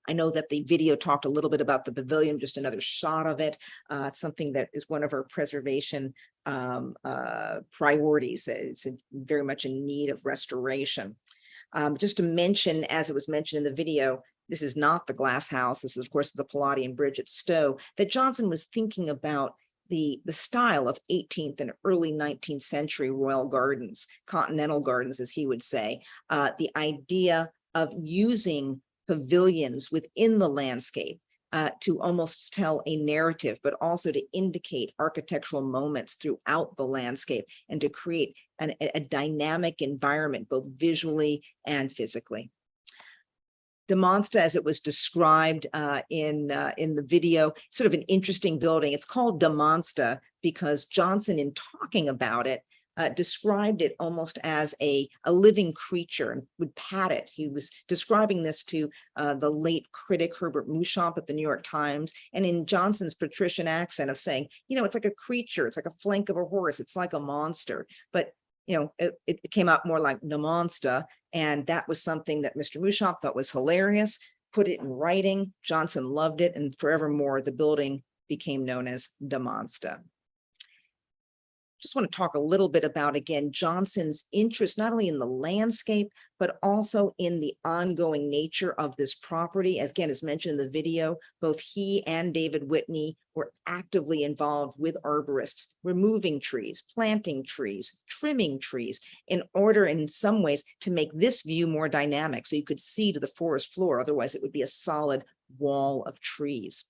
I know that the video talked a little bit about the pavilion, just another shot of it. It's something that is one of our preservation priorities. It's very much in need of restoration. Just to mention, as it was mentioned in the video, this is not the glass house. This is, of course, the Palladian Bridge at Stowe, that Johnson was thinking about the style of 18th and early 19th century royal gardens, continental gardens, as he would say, the idea of using pavilions within the landscape to almost tell a narrative, but also to indicate architectural moments throughout the landscape and to create a dynamic environment, both visually and physically. De Monsta, as it was described in the video, sort of an interesting building. It's called De Monsta because Johnson, in talking about it, described it almost as a living creature and would pat it. He was describing this to the late critic Herbert Muschamp at the New York Times, and in Johnson's patrician accent of saying, you know, it's like a creature, it's like a flank of a horse, it's like a monster. But you know, it came out more like De Monsta, and that was something that Mr. Muschamp thought was hilarious, put it in writing. Johnson loved it, and forevermore, the building became known as De Monsta. Just want to talk a little bit about, again, Johnson's interest, not only in the landscape, but also in the ongoing nature of this property. As again, as mentioned in the video, both he and David Whitney were actively involved with arborists, removing trees, planting trees, trimming trees, in order, in some ways, to make this view more dynamic, so you could see to the forest floor. Otherwise, it would be a solid wall of trees.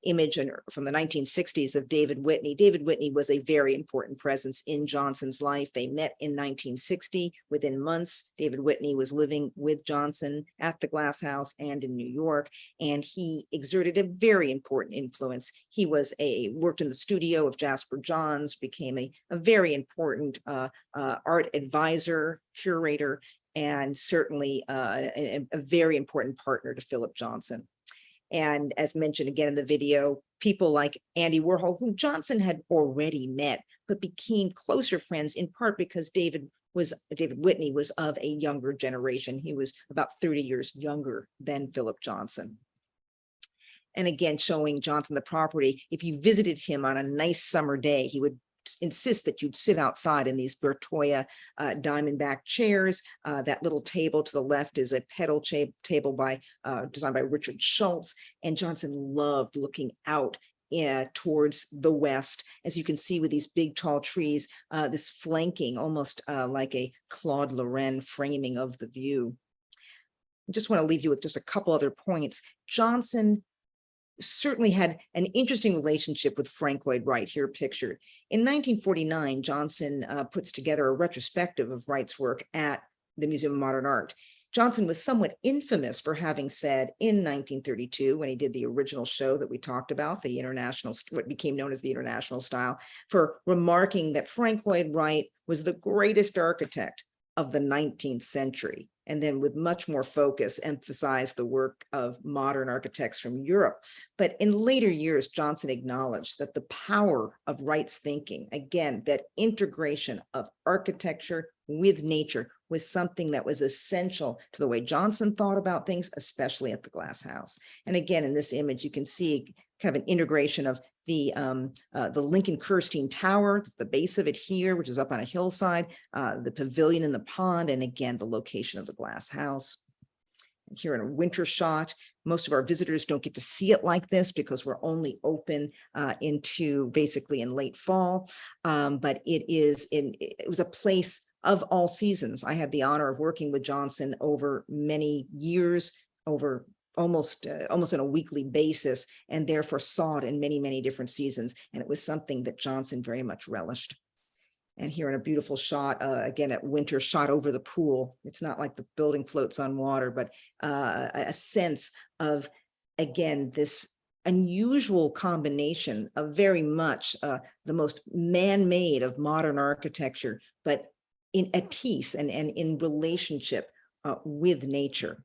image from the 1960s of David Whitney. David Whitney was a very important presence in Johnson's life. They met in 1960. Within months, David Whitney was living with Johnson at the Glass House and in New York, and he exerted a very important influence. He worked in the studio of Jasper Johns, became a very important art advisor, curator, and certainly a very important partner to Philip Johnson. And as mentioned again in the video, people like Andy Warhol, whom Johnson had already met, but became closer friends in part because David Whitney was of a younger generation. He was about 30 years younger than Philip Johnson. And again, showing Johnson the property, if you visited him on a nice summer day, he would insist that you'd sit outside in these Bertoia diamondback chairs. That little table to the left is a pedal table designed by Richard Schultz. And Johnson loved looking out towards the west, as you can see with these big tall trees, this flanking, almost like a Claude Lorraine framing of the view. I just want to leave you with just a couple other points. Johnson certainly had an interesting relationship with Frank Lloyd Wright, here pictured. In 1949, Johnson puts together a retrospective of Wright's work at the Museum of Modern Art. Johnson was somewhat infamous for having said in 1932, when he did the original show that we talked about, the international, what became known as the International Style, for remarking that Frank Lloyd Wright was the greatest architect of the 19th century, and then with much more focus emphasized the work of modern architects from Europe. But in later years, Johnson acknowledged that the power of Wright's thinking, again, that integration of architecture with nature, was something that was essential to the way Johnson thought about things, especially at the Glass House. And again, in this image, you can see kind of an integration of the Lincoln Kirstein Tower, that's the base of it here, which is up on a hillside, the pavilion in the pond, and again, the location of the Glass House. And here in a winter shot, most of our visitors don't get to see it like this because we're only open into basically in late fall, but it was a place of all seasons. I had the honor of working with Johnson over many years, over almost on a weekly basis, and therefore saw it in many, many different seasons. And it was something that Johnson very much relished. And here in a beautiful shot, again, at winter shot over the pool. It's not like the building floats on water, but a sense of, again, this unusual combination of very much the most man-made of modern architecture, but at peace and in relationship with nature.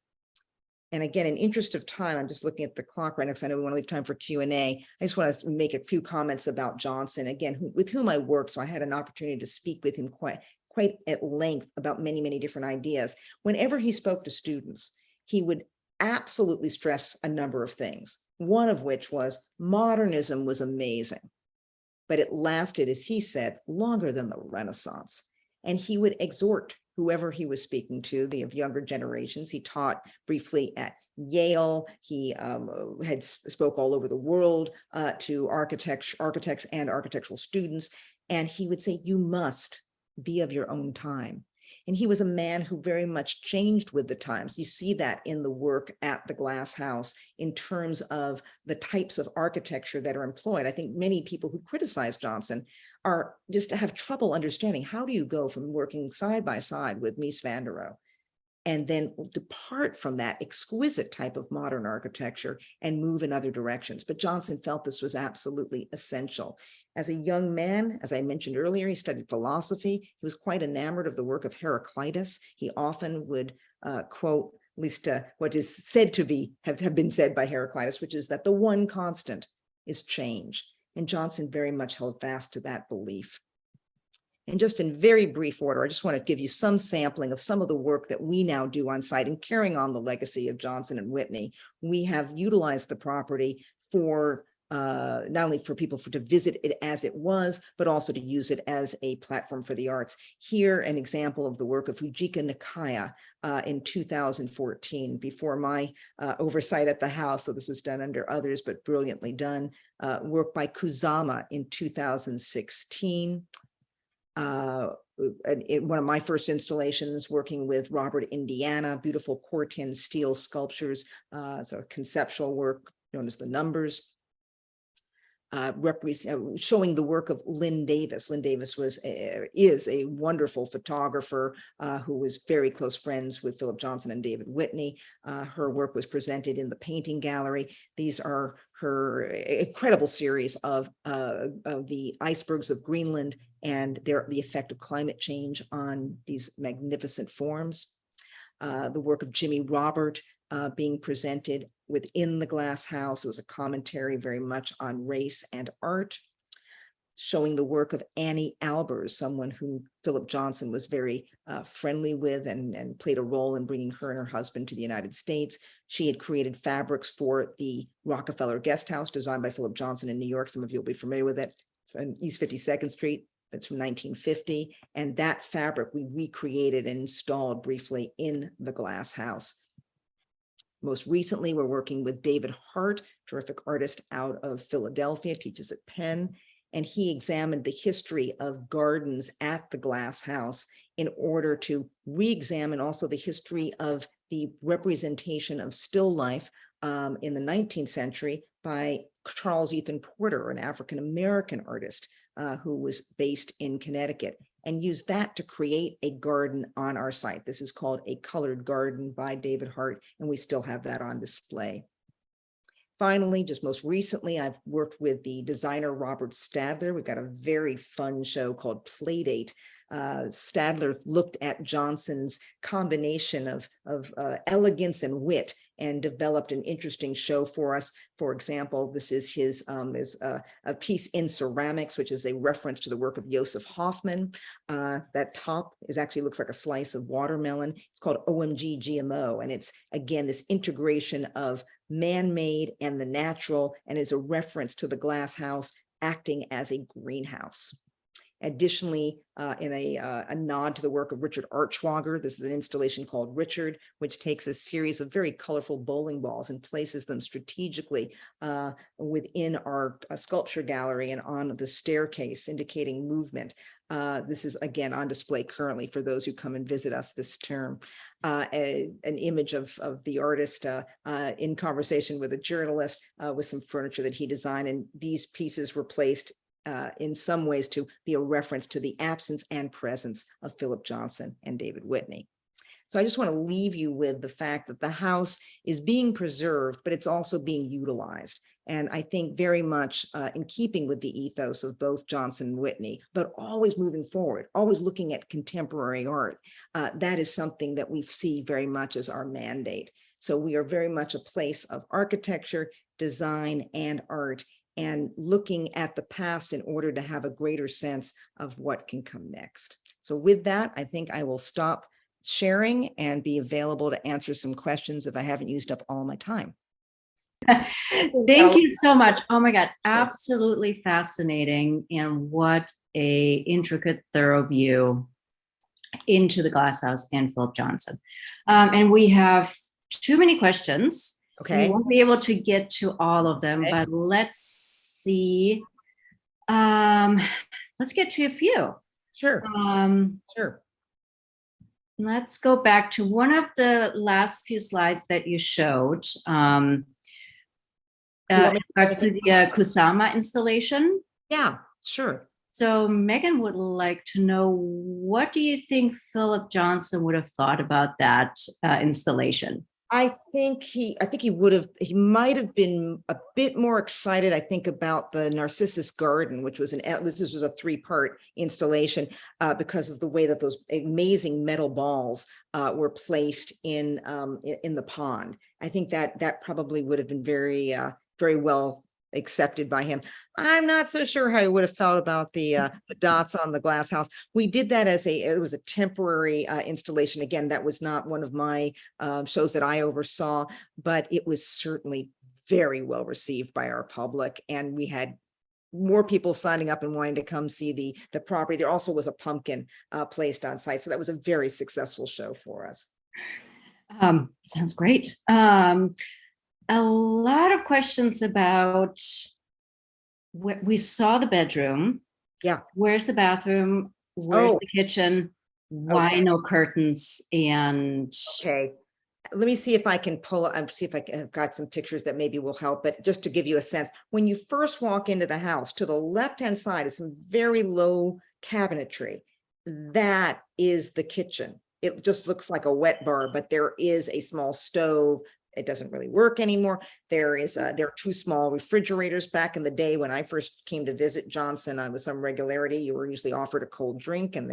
And again, in interest of time, I'm just looking at the clock right now because I know we want to leave time for Q&A. I just want to make a few comments about Johnson, again, with whom I work. So I had an opportunity to speak with him quite at length about many, many different ideas. Whenever he spoke to students, he would absolutely stress a number of things, one of which was modernism was amazing, but it lasted, as he said, longer than the Renaissance. And he would exhort whoever he was speaking to, the younger generations. He taught briefly at Yale. He had spoke all over the world to architects and architectural students. And he would say, you must be of your own time. And he was a man who very much changed with the times. You see that in the work at the Glass House in terms of the types of architecture that are employed. I think many people who criticize Johnson are just have trouble understanding, how do you go from working side by side with Mies van der Rohe and then depart from that exquisite type of modern architecture and move in other directions? But Johnson felt this was absolutely essential. As a young man, as I mentioned earlier, he studied philosophy. He was quite enamored of the work of Heraclitus. He often would quote, at least what is said to have been said by Heraclitus, which is that the one constant is change. And Johnson very much held fast to that belief. And just in very brief order, I just want to give you some sampling of some of the work that we now do on site and carrying on the legacy of Johnson and Whitney. We have utilized the property for not only for people to visit it as it was, but also to use it as a platform for the arts. Here, an example of the work of Fujika Nakaya in 2014, before my oversight at the house. So this was done under others, but brilliantly done. Work by Kusama in 2016. One of my first installations working with Robert Indiana, beautiful Corten steel sculptures. So conceptual work known as the Numbers. showing the work of Lynn Davis. Lynn Davis is a wonderful photographer who was very close friends with Philip Johnson and David Whitney. Her work was presented in the painting gallery. These are her incredible series of the icebergs of Greenland and the effect of climate change on these magnificent forms. The work of Jimmy Robert being presented within the glass house. It was a commentary very much on race and art, showing the work of Annie Albers, someone whom Philip Johnson was very friendly with and played a role in bringing her and her husband to the United States. She had created fabrics for the Rockefeller Guest House, designed by Philip Johnson in New York. Some of you will be familiar with it, on East 52nd Street. It's from 1950. And that fabric we recreated and installed briefly in the glass house. Most recently, we're working with David Hart, terrific artist out of Philadelphia, teaches at Penn, and he examined the history of gardens at the glass house in order to re-examine also the history of the representation of still life in the 19th century by Charles Ethan Porter, an African-American artist who was based in Connecticut, and use that to create a garden on our site. This is called A Colored Garden by David Hart, and we still have that on display. Finally, just most recently, I've worked with the designer Robert Stadler. We've got a very fun show called Playdate. Stadler looked at Johnson's combination of elegance and wit and developed an interesting show for us. For example, this is his a piece in ceramics, which is a reference to the work of Joseph Hoffman. That top actually looks like a slice of watermelon. It's called OMG GMO, and it's again this integration of man-made and the natural, and is a reference to the glass house acting as a greenhouse. Additionally, in a nod to the work of Richard Archwager, this is an installation called Richard, which takes a series of very colorful bowling balls and places them strategically within our sculpture gallery and on the staircase, indicating movement. This is again on display currently for those who come and visit us this term. An image of the artist in conversation with a journalist with some furniture that he designed, and these pieces were placed in some ways to be a reference to the absence and presence of Philip Johnson and David Whitney. So I just want to leave you with the fact that the house is being preserved, but it's also being utilized. And I think very much in keeping with the ethos of both Johnson and Whitney, but always moving forward, always looking at contemporary art. That is something that we see very much as our mandate. So we are very much a place of architecture, design, and art, and looking at the past in order to have a greater sense of what can come next. So with that, I think I will stop sharing and be available to answer some questions if I haven't used up all my time. Thank you so much. Oh my God, absolutely fascinating. And what a intricate, thorough view into the glass house and Philip Johnson. And we have too many questions. Okay. We won't be able to get to all of them, but let's see. Let's get to a few. Sure. Sure. Let's go back to one of the last few slides that you showed. Regards to the Kusama installation. Yeah, sure. So Megan would like to know, what do you think Philip Johnson would have thought about that installation? I think he might have been a bit more excited, I think, about the Narcissus Garden, which was this was a 3-part installation because of the way that those amazing metal balls were placed in the pond. I think that probably would have been very well accepted by him. I'm not so sure how he would have felt about the dots on the glass house. We did that it was a temporary installation. Again, that was not one of my shows that I oversaw, but it was certainly very well received by our public. And we had more people signing up and wanting to come see the property. There also was a pumpkin placed on site. So that was a very successful show for us. Sounds great. A lot of questions about we saw the bedroom. Yeah. Where's the bathroom? Where's the kitchen? Why no curtains? And okay. let me see if I can pull up, see if I've got some pictures that maybe will help. But just to give you a sense, when you first walk into the house, to the left-hand side is some very low cabinetry. That is the kitchen. It just looks like a wet bar, but there is a small stove. It doesn't really work anymore. There are two small refrigerators. Back in the day when I first came to visit Johnson with some regularity, you were usually offered a cold drink, and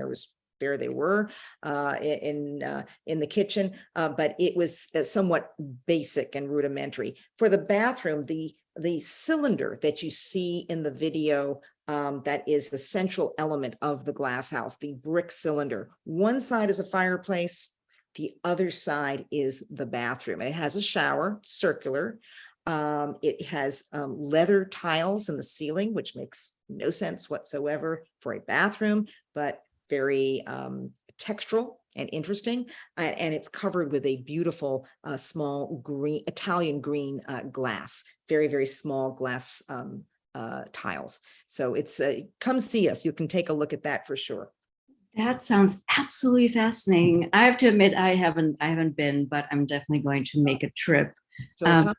there they were in the kitchen, but it was somewhat basic and rudimentary. For the bathroom, the cylinder that you see in the video, that is the central element of the glass house, the brick cylinder. One side is a fireplace, the other side is the bathroom, and it has a shower, circular. It has leather tiles in the ceiling, which makes no sense whatsoever for a bathroom, but very textural and interesting. And it's covered with a beautiful small green, Italian green glass, very, very small glass tiles. So it's come see us. You can take a look at that for sure. That sounds absolutely fascinating. I have to admit, I haven't been, but I'm definitely going to make a trip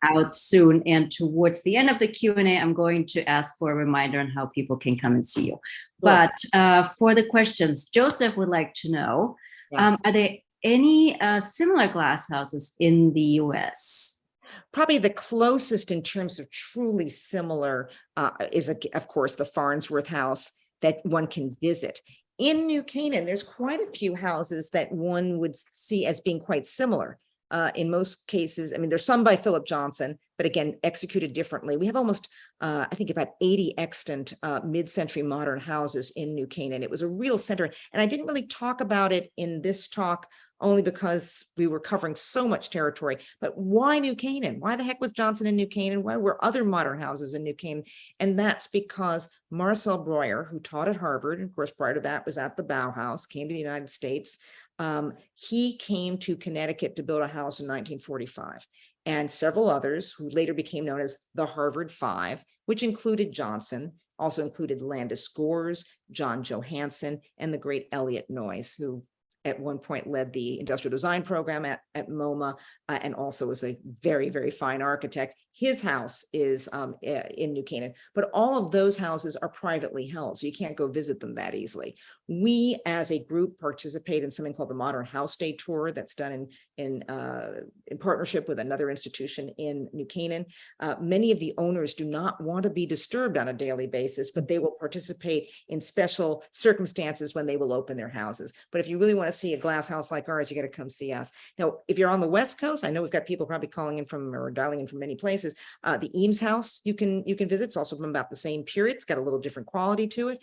out soon. And towards the end of the Q&A, I'm going to ask for a reminder on how people can come and see you. Sure. But for the questions, Joseph would like to know, are there any similar glass houses in the US? Probably the closest in terms of truly similar is, of course, the Farnsworth House that one can visit. In New Canaan, there's quite a few houses that one would see as being quite similar. In most cases, I mean, there's some by Philip Johnson, but again, executed differently. We have almost, I think about 80 extant mid-century modern houses in New Canaan. It was a real center. And I didn't really talk about it in this talk only because we were covering so much territory. But why New Canaan? Why the heck was Johnson in New Canaan? Why were other modern houses in New Canaan? And that's because Marcel Breuer, who taught at Harvard, and of course, prior to that was at the Bauhaus, came to the United States. He came to Connecticut to build a house in 1945, and several others who later became known as the Harvard Five, which included Johnson, also included Landis Gores, John Johansson, and the great Elliot Noyes, who at one point led the industrial design program at Moma, and also was a very, very fine architect. His house is in New Canaan, but all of those houses are privately held, so you can't go visit them that easily. We, as a group, participate in something called the Modern House Day Tour that's done in partnership with another institution in New Canaan. Many of the owners do not want to be disturbed on a daily basis, but they will participate in special circumstances when they will open their houses. But if you really want to see a glass house like ours, you got to come see us. Now, if you're on the West Coast, I know we've got people probably calling in from or dialing in from many places. The Eames House you can visit. It's also from about the same period. It's got a little different quality to it.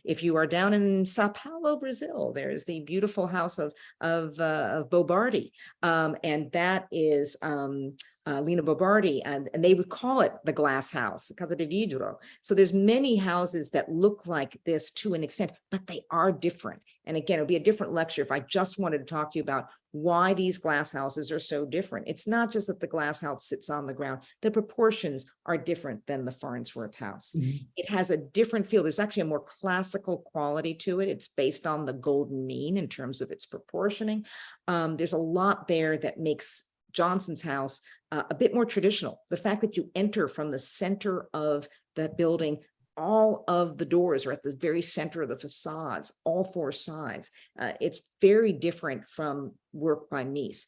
If you are down in Sao Paulo, Brazil, there's the beautiful house of Bobardi, and that is Lina Bobardi, and they would call it the glass house, Casa de Vidro. So there's many houses that look like this to an extent, but they are different. And again, it'll be a different lecture if I just wanted to talk to you about why these glass houses are so different. It's not just that the glass house sits on the ground. The proportions are different than the Farnsworth House. Mm-hmm. It has a different feel. There's actually a more classical quality to it. It's based on the golden mean in terms of its proportioning. There's a lot there that makes Johnson's house a bit more traditional. The fact that you enter from the center of that building, all of the doors are at the very center of the facades, all four sides. It's very different from work by Mies.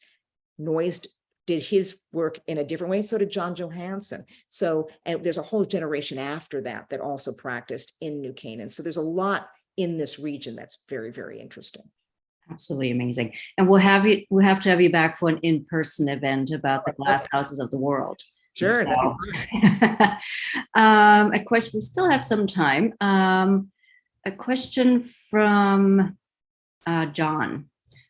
Noyes did his work in a different way. So did John Johansson. So, and there's a whole generation after that that also practiced in New Canaan. So there's a lot in this region that's very, very interesting. Absolutely amazing. And we'll have to have you back for an in-person event about the glass houses of the world. Sure. So, a question, we still have some time. A question from John.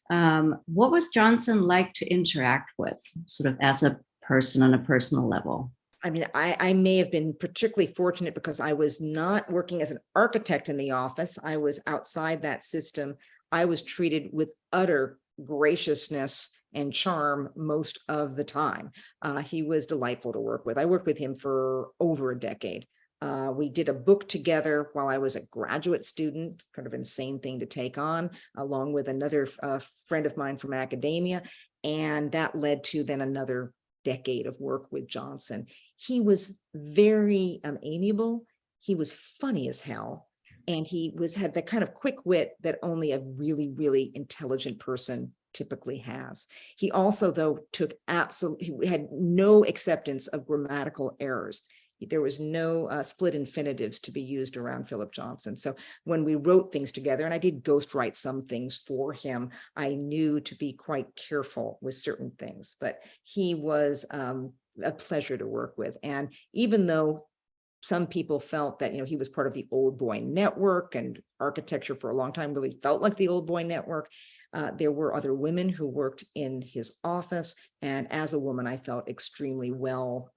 What was Johnson like to interact with, sort of as a person on a personal level? I mean, I may have been particularly fortunate because I was not working as an architect in the office. I was outside that system. I was treated with utter graciousness and charm most of the time. He was delightful to work with. I worked with him for over a decade. We did a book together while I was a graduate student, kind of insane thing to take on, along with another friend of mine from academia. And that led to then another decade of work with Johnson. He was very amiable. He was funny as hell. And he had that kind of quick wit that only a really, really intelligent person typically has. He also, though, he had no acceptance of grammatical errors. There was no split infinitives to be used around Philip Johnson. So when we wrote things together, and I did ghostwrite some things for him, I knew to be quite careful with certain things, but he was a pleasure to work with. And even though some people felt that, he was part of the old boy network, and architecture for a long time really felt like the old boy network, there were other women who worked in his office. And as a woman, I felt extremely well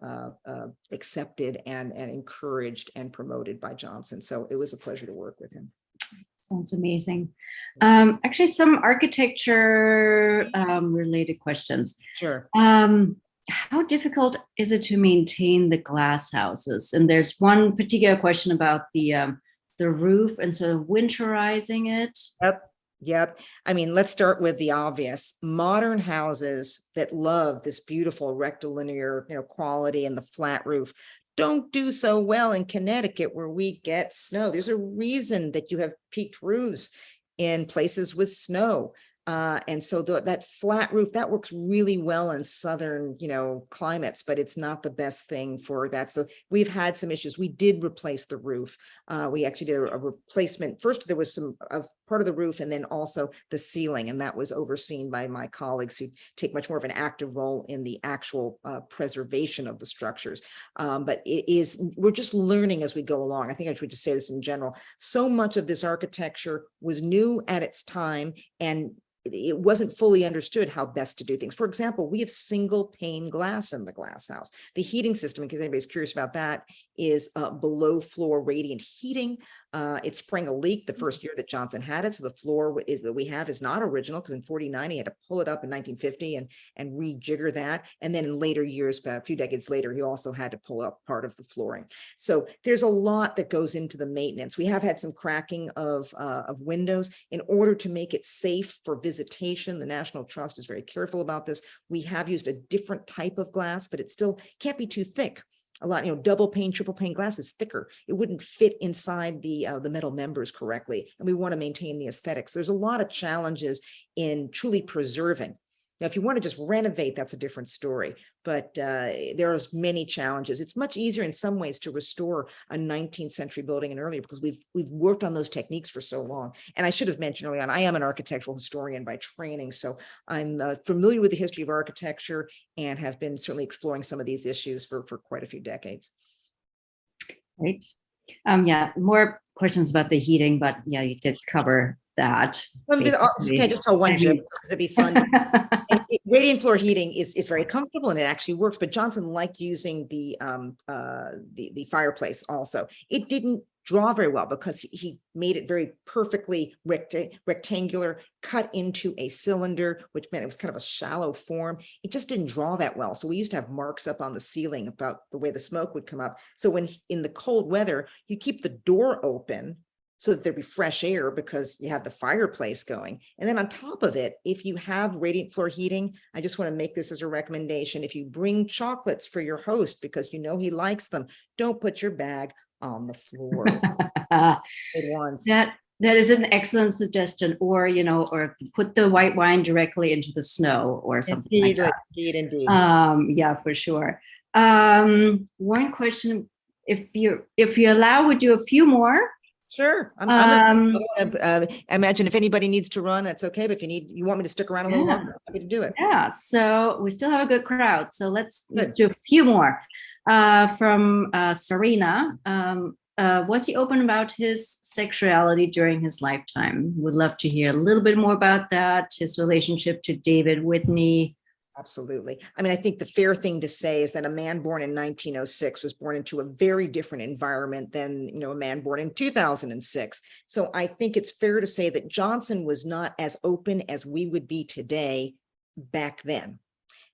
accepted and encouraged and promoted by Johnson. So it was a pleasure to work with him. Sounds amazing. Actually, some architecture related questions. Sure. How difficult is it to maintain the glass houses? And there's one particular question about the roof and sort of winterizing it. Yep. I mean, let's start with the obvious. Modern houses that love this beautiful rectilinear, quality and the flat roof don't do so well in Connecticut, where we get snow. There's a reason that you have peaked roofs in places with snow. And so that flat roof, that works really well in southern, climates, but it's not the best thing for that. So we've had some issues. We did replace the roof. We actually did a replacement. First, there was some part of the roof, and then also the ceiling, and that was overseen by my colleagues who take much more of an active role in the actual preservation of the structures. But we're just learning as we go along. I think I should just say this in general. So much of this architecture was new at its time, and it wasn't fully understood how best to do things. For example, we have single pane glass in the glass house. The heating system, in case anybody's curious about that, is below floor radiant heating. It sprang a leak the first year that Johnson had it. So the floor that we have is not original, because in 49, he had to pull it up in 1950 and rejigger that. And then in later years, a few decades later, he also had to pull up part of the flooring. So there's a lot that goes into the maintenance. We have had some cracking of windows in order to make it safe for visitation. The National Trust is very careful about this. We have used a different type of glass, but it still can't be too thick. A lot, double pane, triple pane glass is thicker. It wouldn't fit inside the metal members correctly. And we want to maintain the aesthetics. There's a lot of challenges in truly preserving. Now, if you want to just renovate, that's a different story, but there are many challenges. It's much easier in some ways to restore a 19th century building and earlier, because we've worked on those techniques for so long. And I should have mentioned early on, I am an architectural historian by training, so I'm familiar with the history of architecture and have been certainly exploring some of these issues for quite a few decades. Right. Yeah, more questions about the heating, but yeah, you did cover that. Can't just tell one joke because it'd be fun. Radiant floor heating is very comfortable and it actually works, but Johnson liked using the fireplace also. It didn't draw very well because he made it very perfectly rectangular, cut into a cylinder, which meant it was kind of a shallow form. It just didn't draw that well. So we used to have marks up on the ceiling about the way the smoke would come up. So when in the cold weather, you keep the door open so that there'd be fresh air because you have the fireplace going. And then on top of it, if you have radiant floor heating, I just want to make this as a recommendation. If you bring chocolates for your host because he likes them, don't put your bag on the floor. That is an excellent suggestion. Or, or put the white wine directly into the snow or something like that. Indeed. Yeah, for sure. One question, if you allow, would do a few more. Sure. I'm imagine if anybody needs to run, that's okay. But if you want me to stick around a little longer, I'm happy to do it. Yeah. So we still have a good crowd. So let's do a few more. From Serena, was he open about his sexuality during his lifetime? Would love to hear a little bit more about that. His relationship to David Whitney. Absolutely. I mean, I think the fair thing to say is that a man born in 1906 was born into a very different environment than, a man born in 2006. So I think it's fair to say that Johnson was not as open as we would be today back then.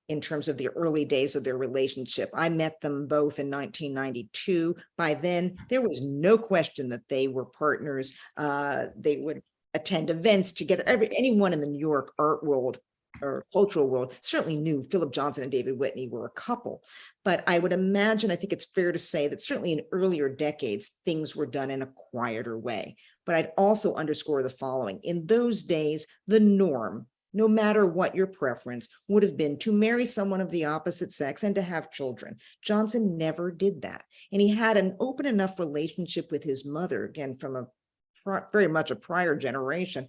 in terms of the early days of their relationship. I met them both in 1992. By then, there was no question that they were partners. They would attend events together. Anyone in the New York art world or cultural world certainly knew Philip Johnson and David Whitney were a couple. But I would imagine, I think it's fair to say that certainly in earlier decades, things were done in a quieter way. But I'd also underscore the following. In those days, the norm, no matter what your preference, would have been to marry someone of the opposite sex and to have children. Johnson never did that. And he had an open enough relationship with his mother, again, from a very much a prior generation,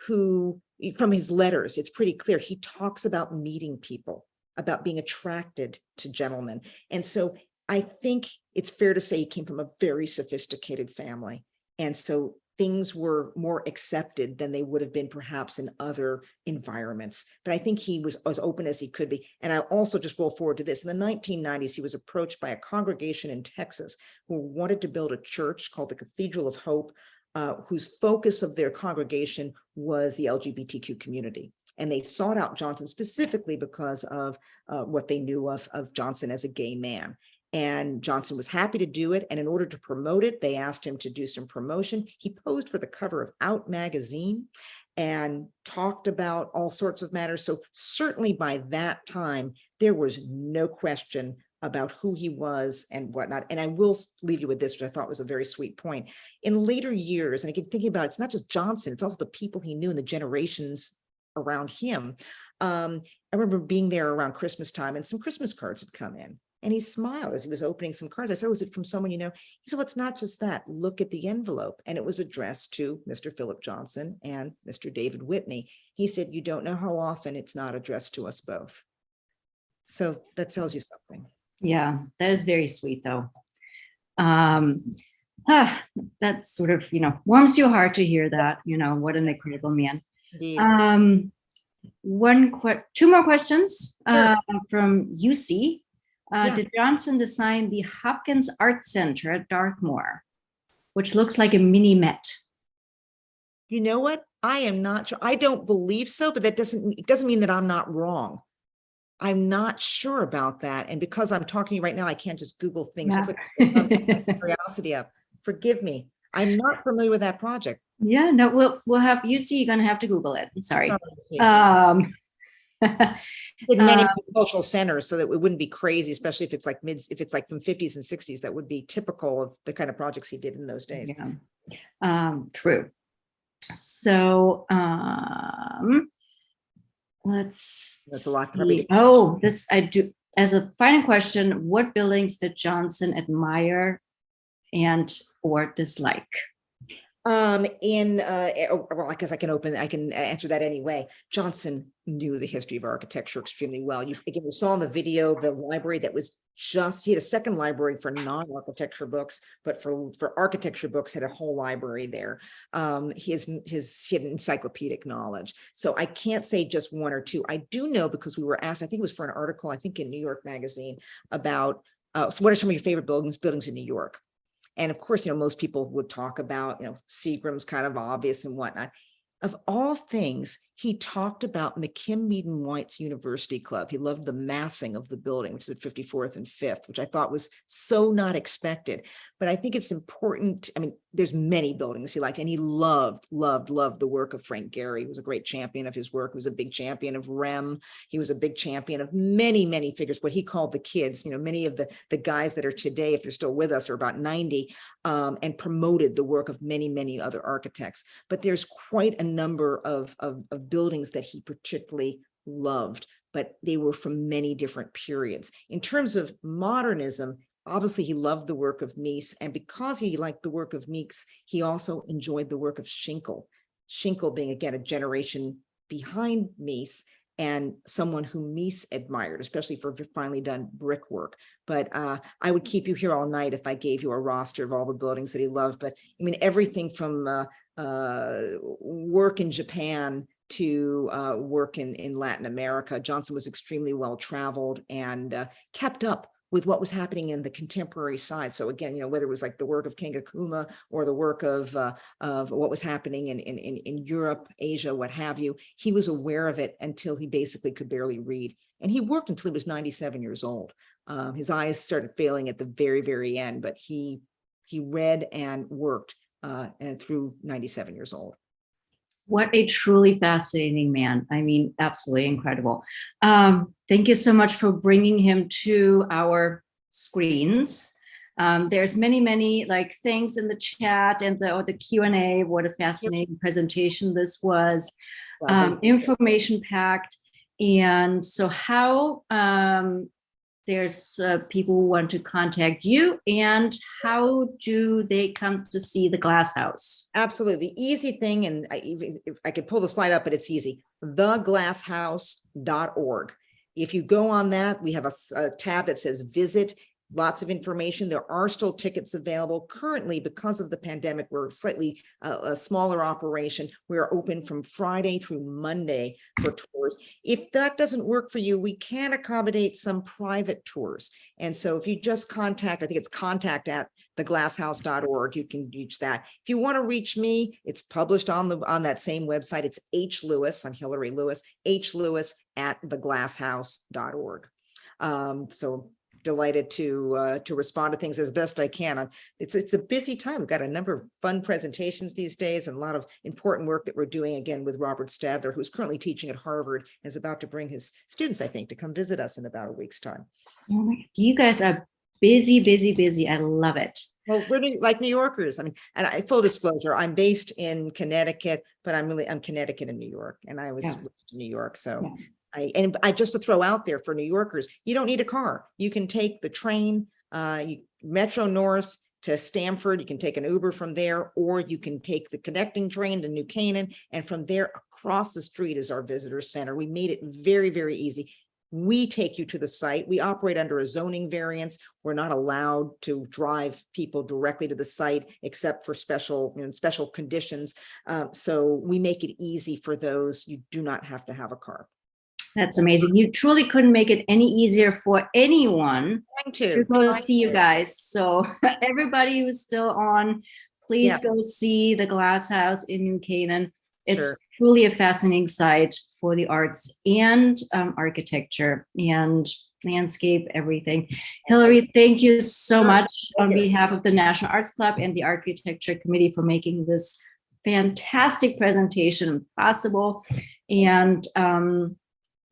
who, from his letters, it's pretty clear he talks about meeting people, about being attracted to gentlemen. And so I think it's fair to say he came from a very sophisticated family. And so things were more accepted than they would have been perhaps in other environments. But I think he was as open as he could be. And I'll also just roll forward to this. In the 1990s, he was approached by a congregation in Texas who wanted to build a church called the Cathedral of Hope, whose focus of their congregation was the LGBTQ community. And they sought out Johnson specifically because of what they knew of Johnson as a gay man. And Johnson was happy to do it. And in order to promote it, they asked him to do some promotion. He posed for the cover of Out magazine and talked about all sorts of matters. So certainly by that time, there was no question about who he was and whatnot. And I will leave you with this, which I thought was a very sweet point. In later years, and I keep thinking about, it's not just Johnson, it's also the people he knew and the generations around him. I remember being there around Christmas time and some Christmas cards had come in. And he smiled as he was opening some cards. I said, was it from someone you know? He said, well, it's not just that. Look at the envelope. And it was addressed to Mr. Philip Johnson and Mr. David Whitney. He said, you don't know how often it's not addressed to us both. So that tells you something. Yeah, that is very sweet, though. That sort of, warms your heart to hear that, what an incredible man. Indeed. Two more questions Sure. from UC. Yeah. Did Johnson design the Hopkins Art Center at Dartmoor, which looks like a mini Met? You know what? I am not sure. I don't believe so, but it doesn't mean that I'm not wrong. I'm not sure about that. And because I'm talking to you right now, I can't just Google things. Yeah. Quick, curiosity up. Forgive me. I'm not familiar with that project. Yeah, no, we'll have UC. You're gonna have to Google it. Sorry. In many cultural centers, so that it wouldn't be crazy, especially if it's like from 50s and 60s, that would be typical of the kind of projects he did in those days. Yeah. True. So let's That's a lot. see. Oh, this I do as a final question. What buildings did Johnson admire and or dislike? Well, I guess I can answer that anyway. Johnson knew the history of architecture extremely well. You saw in the video, the library that was he had a second library for non-architecture books, but for architecture books had a whole library there. He had encyclopedic knowledge. So I can't say just one or two. I do know because we were asked, I think it was for an article, I think in New York Magazine about, so what are some of your favorite buildings in New York? And of course, most people would talk about, Seagram's kind of obvious and whatnot. Of all things, he talked about McKim Mead White's University Club. He loved the massing of the building, which is at 54th and 5th, which I thought was so not expected. But I think it's important. I mean, there's many buildings he liked, and he loved the work of Frank Gehry. He was a great champion of his work. He was a big champion of Rem. He was a big champion of many, many figures, what he called the kids. Many of the guys that are today, if they're still with us, are about 90, and promoted the work of many, many other architects. But there's quite a number of buildings that he particularly loved, but they were from many different periods. In terms of modernism, obviously he loved the work of Mies, and because he liked the work of Mies, he also enjoyed the work of Schinkel. Schinkel being, again, a generation behind Mies and someone who Mies admired, especially for finely done brickwork. But I would keep you here all night if I gave you a roster of all the buildings that he loved. But I mean, everything from work in Japan to work in Latin America. Johnson was extremely well traveled and kept up with what was happening in the contemporary side. So again, whether it was like the work of King Akuma or the work of what was happening in Europe, Asia, what have you, he was aware of it until he basically could barely read. And he worked until he was 97 years old. His eyes started failing at the very, very end, but he read and worked and through 97 years old. What a truly fascinating man. I mean, absolutely incredible. Thank you so much for bringing him to our screens. There's many like things in the chat and the Q&A. What a fascinating presentation this was. Information packed. And so how there's people who want to contact you, and how do they come to see the Glass House? Absolutely. The easy thing, and if I could pull the slide up, but it's easy, theglasshouse.org. If you go on that, we have a tab that says visit. Lots of information. There are still tickets available. Currently, because of the pandemic, we're slightly a smaller operation. We're open from Friday through Monday for tours. If that doesn't work for you, we can accommodate some private tours. And so if you just contact, I think it's contact@theglasshouse.org, you can reach that. If you want to reach me, it's published on that same website. It's H. Lewis. I'm Hilary Lewis, HLewis@theglasshouse.org. So delighted to respond to things as best I can. It's a busy time. We've got a number of fun presentations these days and a lot of important work that we're doing, again, with Robert Stadler, who's currently teaching at Harvard and is about to bring his students, I think, to come visit us in about a week's time. Oh my, you guys are busy. I love it. Well, we're like New Yorkers. I mean, and full disclosure, I'm based in Connecticut, but I'm Connecticut and New York, and I was in New York. So yeah. I just to throw out there for New Yorkers, you don't need a car. You can take the train, Metro North to Stamford. You can take an Uber from there, or you can take the connecting train to New Canaan. And from there across the street is our visitor center. We made it very, very easy. We take you to the site. We operate under a zoning variance. We're not allowed to drive people directly to the site except for special conditions. So we make it easy for those. You do not have to have a car. That's amazing. You truly couldn't make it any easier for anyone to go see you guys. So everybody who's still on, please go see the Glass House in New Canaan. It's truly a fascinating site for the arts and architecture and landscape, everything. Hilary, thank you so much on behalf of the National Arts Club and the Architecture Committee for making this fantastic presentation possible. And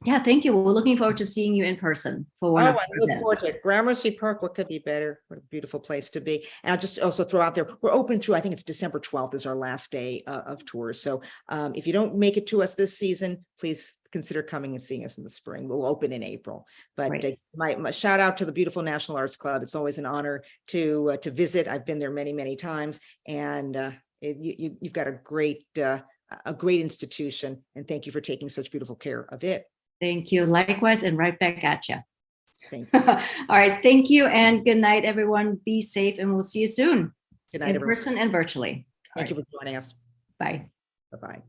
yeah, thank you. We're looking forward to seeing you in person for one of the events. I look forward to it. Gramercy Park, what could be better? What a beautiful place to be. And I'll just also throw out there, we're open through, I think it's December 12th is our last day of tours. So if you don't make it to us this season, please consider coming and seeing us in the spring. We'll open in April. But my shout out to the beautiful National Arts Club. It's always an honor to visit. I've been there many, many times. And you've got a great institution. And thank you for taking such beautiful care of it. Thank you. Likewise, and right back at you. Thank you. All right. Thank you. And good night, everyone. Be safe, and we'll see you soon. Good night, in person and virtually. Thank you for joining us. Bye. Bye-bye.